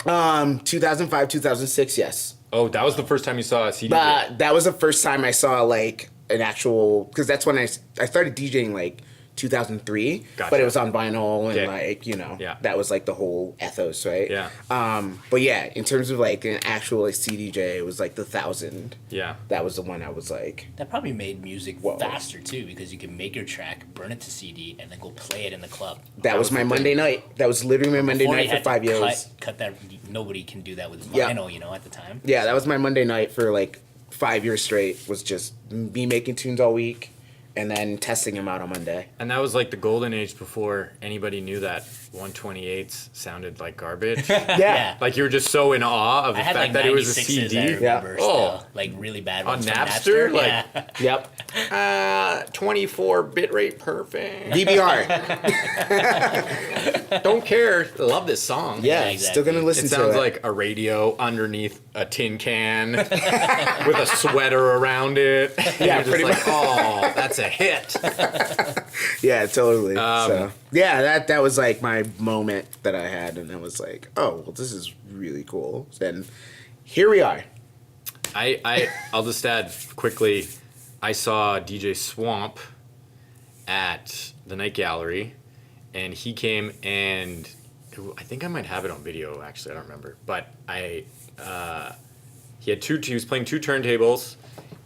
2005, 2006, yes. Oh, that was the first time you saw a CDJ. But that was the first time I saw like an actual, because that's when I started DJing like 2003, Gotcha. but it was on vinyl and Okay. like, Yeah. that was like the whole ethos, right? Yeah. But yeah, in terms of like an actual like CDJ, it was like the 1000. Yeah. That was the one I was like, That probably made music Whoa. faster too, because you can make your track, burn it to CD, and then go play it in the club. that was was my the Monday thing. night. That was literally my Monday Before night you for had to 5 years. Cut that. Nobody can do that with Yeah. vinyl, at the time. Yeah, that was my Monday night for like 5 years straight. Was just me making tunes all week, and then testing them out on Monday. And that was like the golden age before anybody knew that 128s sounded like garbage. Yeah. Like you were just so in awe of the I had fact like that it was a 96s, I CD. remember, Yeah. still, Oh. like really bad On ones from Napster? Like- yeah. Yep. 24 bitrate perfect. DVR. Don't care. Love this song. Yeah, exactly. still gonna listen It to it. sounds like a radio underneath a tin can with a sweater around it. Yeah, You're just pretty like, much. oh, that's a hit. Yeah, totally. So yeah, that was like my moment that I had, and I was like, oh, well, this is really cool. Then here we are. I'll just add quickly, I saw DJ Swamp at the Night Gallery, and he came and I think I might have it on video actually, I don't remember. But he was playing 2 turntables,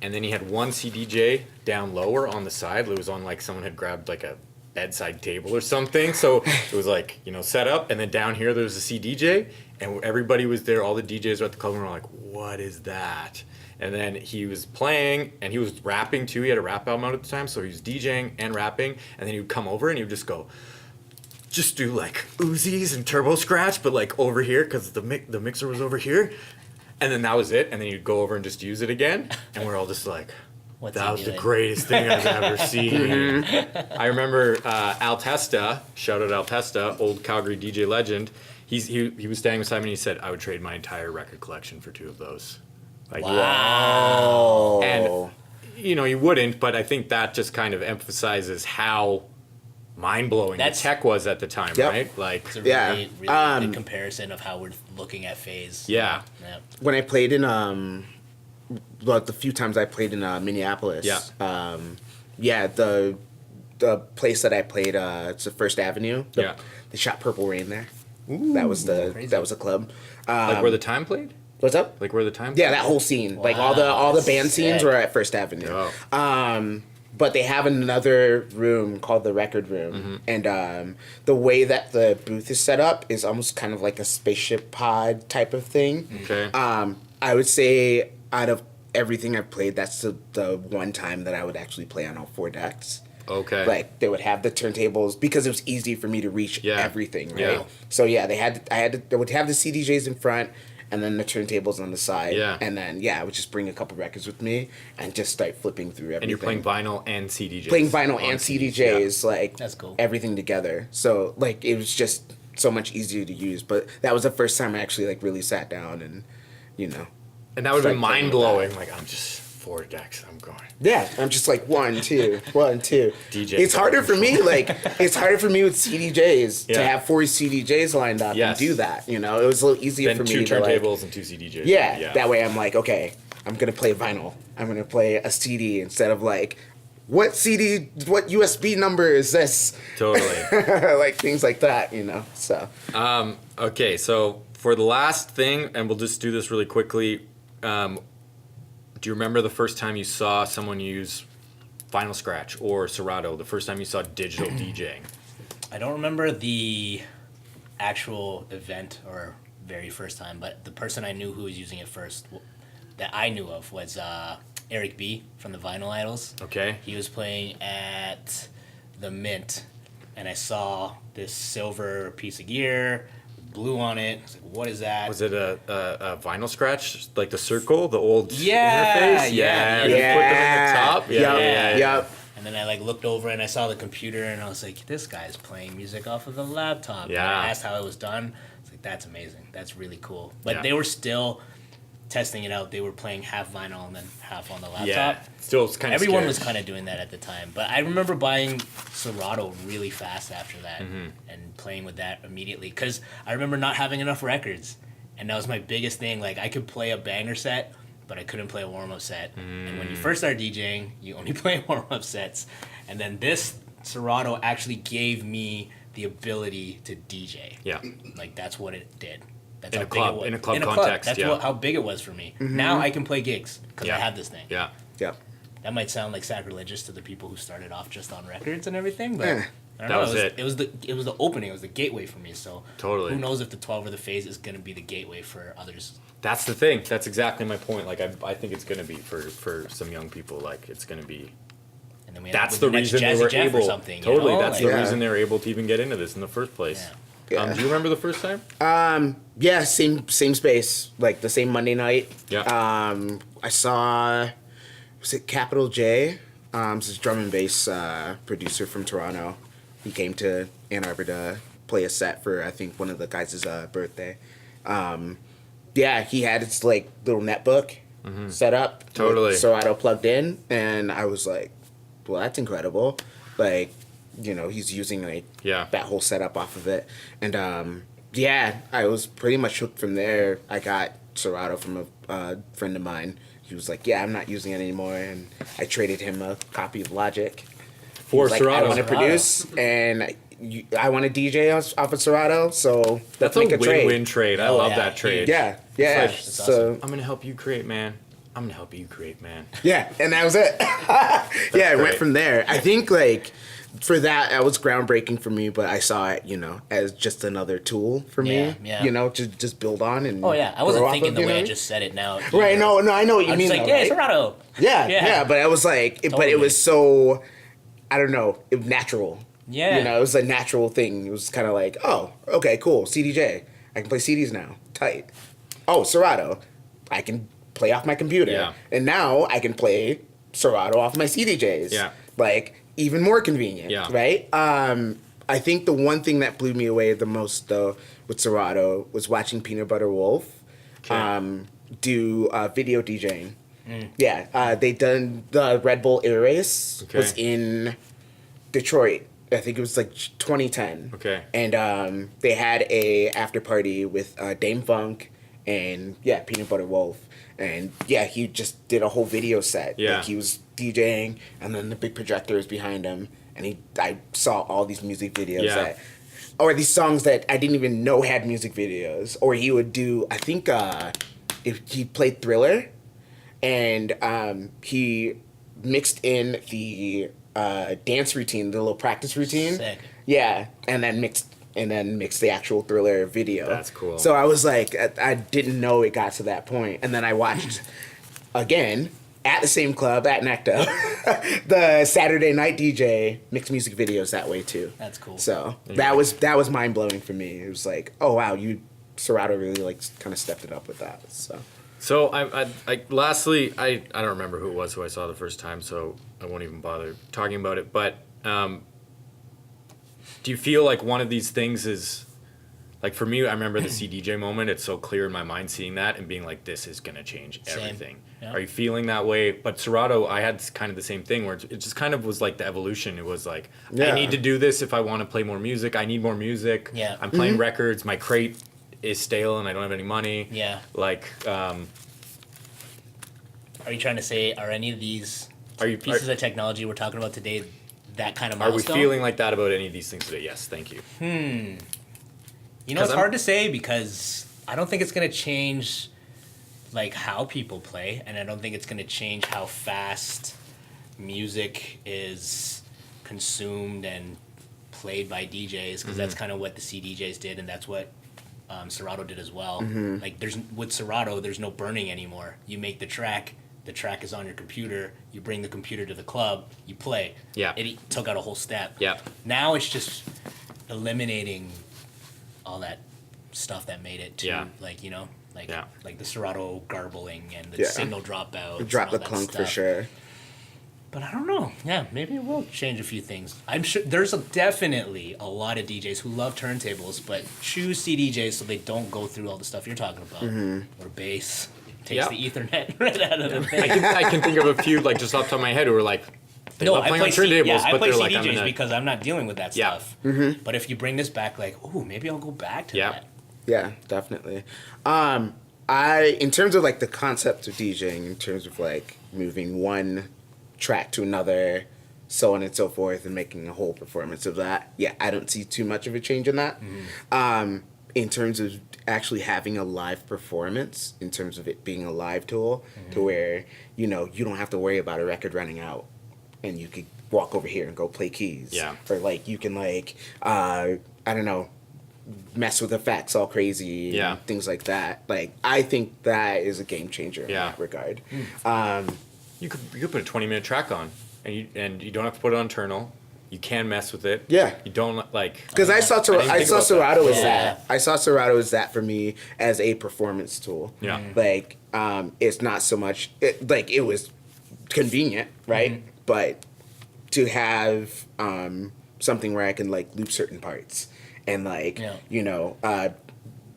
and then he had one CDJ down lower on the side. It was on like someone had grabbed like a bedside table or something. So it was like, set up, and then down here there was a CDJ, and everybody was there. All the DJs were at the club and were like, what is that? And then he was playing, and he was rapping too. He had a rap album out at the time, so he was DJing and rapping. And then he would come over and he would just do like Uzis and turbo scratch, but like over here because the mixer was over here. And then that was it. And then you'd go over and just use it again. And we're all just like, What's that he was the doing? greatest thing I've ever seen. I remember Al Testa, shout out Al Testa, old Calgary DJ legend. He was standing beside me and he said, I would trade my entire record collection for 2 of those. Like, Wow. Oh. and you wouldn't, but I think that just kind of emphasizes how mind-blowing the That's- tech was at the time, Yep. right? Like, It's a Yeah. really good comparison of how we're looking at phase. yeah. Yeah. When I played in the few times I played in Minneapolis, Yeah. the place that I played, it's the First Avenue. Yeah. They shot Purple Rain there. That was the crazy. club. Like where the time played? What's up? Like where the time Yeah, played? that whole scene, like Wow, all the band scenes sick. were at First Avenue. Oh. But they have another room called the record room, and the way that the booth is set up is almost kind of like a spaceship pod type of thing. Okay. I would say out of everything I've played, that's the one time that I would actually play on all 4 decks. Okay. Like they would have the turntables because it was easy for me to reach Yeah. everything, right? Yeah. So yeah, they would have the CDJs in front and then the turntables on the side. Yeah. And then I would just bring a couple records with me and just start flipping through everything. And you're playing vinyl and CDJs. Playing vinyl on and CDs, CDJs, like That's cool. everything together. So like it was just so much easier to use. But that was the first time I actually like really sat down and And that would have been Start playing with mind-blowing. Like, I'm just 4 decks, I'm going. Yeah, I'm just like 1, 2, 1, 2. DJ It's harder for me. Like it's harder for me with CDJs to Yeah. have 4 CDJs lined up Yes. and do that. It was a little easier Then for 2 me to like. turntables and 2 CDJs. Yeah, that way I'm like, okay, I'm gonna play vinyl. I'm gonna play a CD instead of like, what USB number is this? Totally. Like things like that. So Okay, so for the last thing, and we'll just do this really quickly, do you remember the first time you saw someone use Final Scratch or Serato, the first time you saw digital DJing? I don't remember the actual event or very first time, but the person I knew who was using it first that I knew of was Eric B from the Vinyl Idols. Okay. He was playing at the Mint, and I saw this silver piece of gear, blue on it. I was like, what is that? Was it a Vinyl Scratch, like the circle, the old Yeah, interface? yeah. You put them in the top? Yep, yep. And then I like looked over and I saw the computer and I was like, this guy's playing music off of the laptop. And Yeah. I asked how it was done. I was like, that's amazing. That's really cool. But Yeah. they were still testing it out. They were playing half vinyl and then half on the laptop. Yeah. Still, it's kind of Everyone scary. was kind of doing that at the time. But I remember buying Serato really fast after that Mm-hmm. and playing with that immediately. Because I remember not having enough records. And that was my biggest thing. Like, I could play a banger set, but I couldn't play a warm-up set. And when you first start DJing, you only play warm-up sets. And then this Serato actually gave me the ability to DJ. Yeah. Like that's what it did. That's In how a big club- it was. in a club context, That's yeah. how big it was for me. Now I can play gigs because Yeah. I have this thing. Yeah. Yeah. That might sound like sacrilegious to the people who started off just on records and everything, but Eh. I don't That know. was it. It was the opening. It was the gateway for me. So Totally. who knows if the 12 or the phase is going to be the gateway for others. That's the thing. That's exactly my point. Like I think it's gonna be for some young people. Like it's gonna be. And then we That's end the up with reason they next were Jazzy Jeff or able. something. You Totally. know? That's Like, the Yeah. reason they were able to even get into this in the first place. Yeah. Do you remember the first time? Yeah, same space, like the same Monday night. Yeah. I saw, was it Capital J? This is drum and bass producer from Toronto. He came to Ann Arbor to play a set for I think one of the guys' birthday. Yeah, he had his like little netbook set up. Totally. With Serato plugged in, and I was like, well, that's incredible. Like, you know, he's using like Yeah. that whole setup off of it, and yeah, I was pretty much hooked from there. I got Serato from a friend of mine. He was like, yeah, I'm not using it anymore, and I traded him a copy of Logic. For Like, Serato. I want to produce, and I want to DJ off of Serato, so That's let's a make a trade. win-win trade. I Oh, love yeah, that trade. Yeah, yeah. like- That's so I'm gonna help you create, man. I'm gonna help you create, man. yeah, and that was it. Yeah, it went great. from there. I think like for that was groundbreaking for me, but I saw it, you know, as just another tool for me. Yeah, yeah. You know, to just build on and. Oh yeah, I wasn't grow off thinking of, the you way know? I just said it now. Right, no, I know what you I was mean. just like, though, yeah, right? Serato. Yeah, Yeah. yeah, but I was like, but Totally. it was so, I don't know, natural. Yeah. You know, it was a natural thing. It was kind of like, oh, okay, cool, CDJ. I can play CDs now. Tight. Oh, Serato. I can play off my computer. Yeah. And now I can play Serato off my CDJs. Yeah. Like, even more convenient. Yeah. Right? I think the one thing that blew me away the most, though, with Serato was watching Peanut Butter Wolf Okay. do video DJing. Yeah, they done the Red Bull Air Race Okay. was in Detroit. I think it was like 2010. Okay. And they had a after party with Dame Funk and Peanut Butter Wolf. And yeah, he just did a whole video set. Yeah. Like he was DJing, and then the big projector was behind him, and I saw all these music videos Yeah. or these songs that I didn't even know had music videos. Or he would do, I think, if he played Thriller, and he mixed in the dance routine, the little practice routine. Sick. Yeah, and then mixed the actual Thriller video. That's cool. So I was like, I didn't know it got to that point, and then I watched again at the same club at Necta, the Saturday night DJ mixed music videos that way too. That's cool. So Yeah. that was mind blowing for me. It was like, oh wow, Serato really like kind of stepped it up with that. So I lastly, I don't remember who it was who I saw the first time, so I won't even bother talking about it. But do you feel like one of these things is, like for me, I remember the CDJ moment. It's so clear in my mind seeing that and being like, this is gonna change Same. everything. Yeah. Are you feeling that way? But Serato, I had kind of the same thing where it just kind of was like the evolution. It was like, I Yeah. need to do this if I want to play more music. I need more music. Yeah. I'm playing records. My crate is stale and I don't have any money. Yeah. Like, Are you trying to say, are any of these Are you- pieces of technology we're talking about today that kind of are we milestone? feeling like that about any of these things today? Yes, thank you. You know, 'Cause it's I'm- hard to say because I don't think it's going to change like how people play, and I don't think it's going to change how fast music is consumed and played by DJs, because that's kind of what the CDJs did, and that's what Serato did as well. Like with Serato, there's no burning anymore. You make the track is on your computer, you bring the computer to the club, you play. Yeah. It took out a whole step. Yeah. Now it's just eliminating all that stuff that made it to Yeah. like, you know, like Yeah. like the Serato garbling and the Yeah. signal dropouts. Drop and the all that clunk for stuff. sure. But I don't know. Yeah, maybe it will change a few things. I'm sure there's definitely a lot of DJs who love turntables but choose CDJs so they don't go through all the stuff you're talking about. Or bass takes Yeah. the Ethernet right out of the thing. I can think of a few like just off the top of my head who are like they love playing on turntables, I but play they're like CDJs because I'm not dealing with that Yeah. stuff. But if you bring this back, like, oh, maybe I'll go back to Yeah. that. Yeah, definitely. In terms of like the concept of DJing, in terms of like moving one track to another, so on and so forth, and making a whole performance of that. Yeah, I don't see too much of a change in that. In terms of actually having a live performance, in terms of it being a live tool, to where, you know, you don't have to worry about a record running out, and you could walk over here and go play keys. Yeah. Or like you can like, I don't know, mess with effects all crazy. Yeah. And things like that. Like, I think that is a game changer in Yeah. that regard. You could put a 20-minute track on, and you don't have to put it on Turnal. You can mess with it. Yeah. You don't like. Because I saw didn't think about Serato that. as that. I saw Serato as that for me as a performance tool. Yeah. Like, it's not so much like it was convenient, right? But to have something where I can like loop certain parts and like you know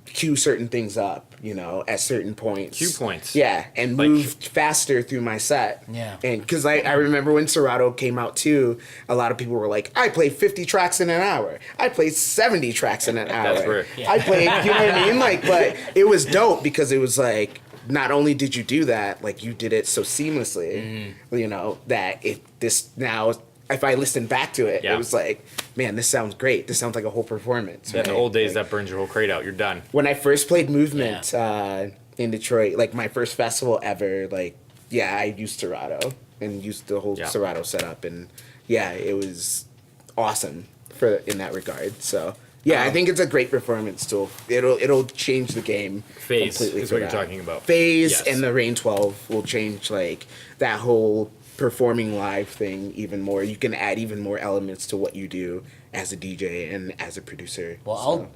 cue certain things up, you know, at certain points. Cue points. Yeah, and Like- move faster through my set. Yeah. And because I remember when Serato came out too, a lot of people were like, I play 50 tracks in an hour. I play 70 tracks in an hour. That's right. I played, you know what I mean? Like, but it was dope because it was like, not only did you do that, like you did it so seamlessly, you know, that this now, if I listen back to it, Yeah. it was like, man, this sounds great. This sounds like a whole performance. In the right? old days, Like, that burns your whole crate out. You're done. when I first played Movement in Detroit, like my first festival ever, like, yeah, I used Serato and used the whole Yeah. Serato setup, and yeah, it was awesome in that regard. So yeah, I think it's a great performance tool. It'll change the game. Phase completely is for what you're that. talking about. Phase Yes. and the Rane 12 will change like that whole performing live thing even more. You can add even more elements to what you do as a DJ and as a producer. Well,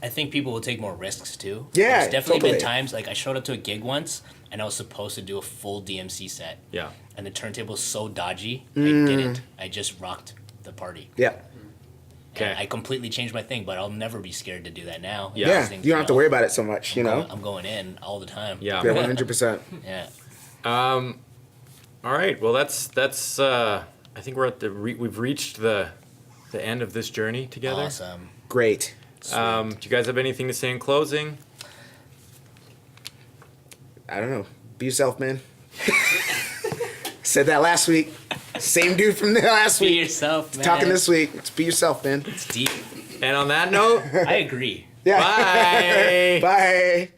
I think people will take more risks too. Yeah, There's definitely totally. been times like I showed up to a gig once and I was supposed to do a full DMC set. Yeah. And the turntable's so dodgy, I didn't. I just rocked the party. Yeah. Okay. And I completely changed my thing, but I'll never be scared to do that now. Yeah. Yeah, These things, you don't have to worry about it so much, you know? I'm going in all the time. Yeah. Yeah, 100%. Yeah. All right. Well, that's. I think we're at we've reached the end of this journey together. Awesome. Great. Do you guys have anything to say in closing? I don't know. Be yourself, man. Said that last week. Same dude from the last Be week. yourself, man. Talking this week. It's be yourself, man. It's deep. And on that note, I agree. Yeah. bye. Bye.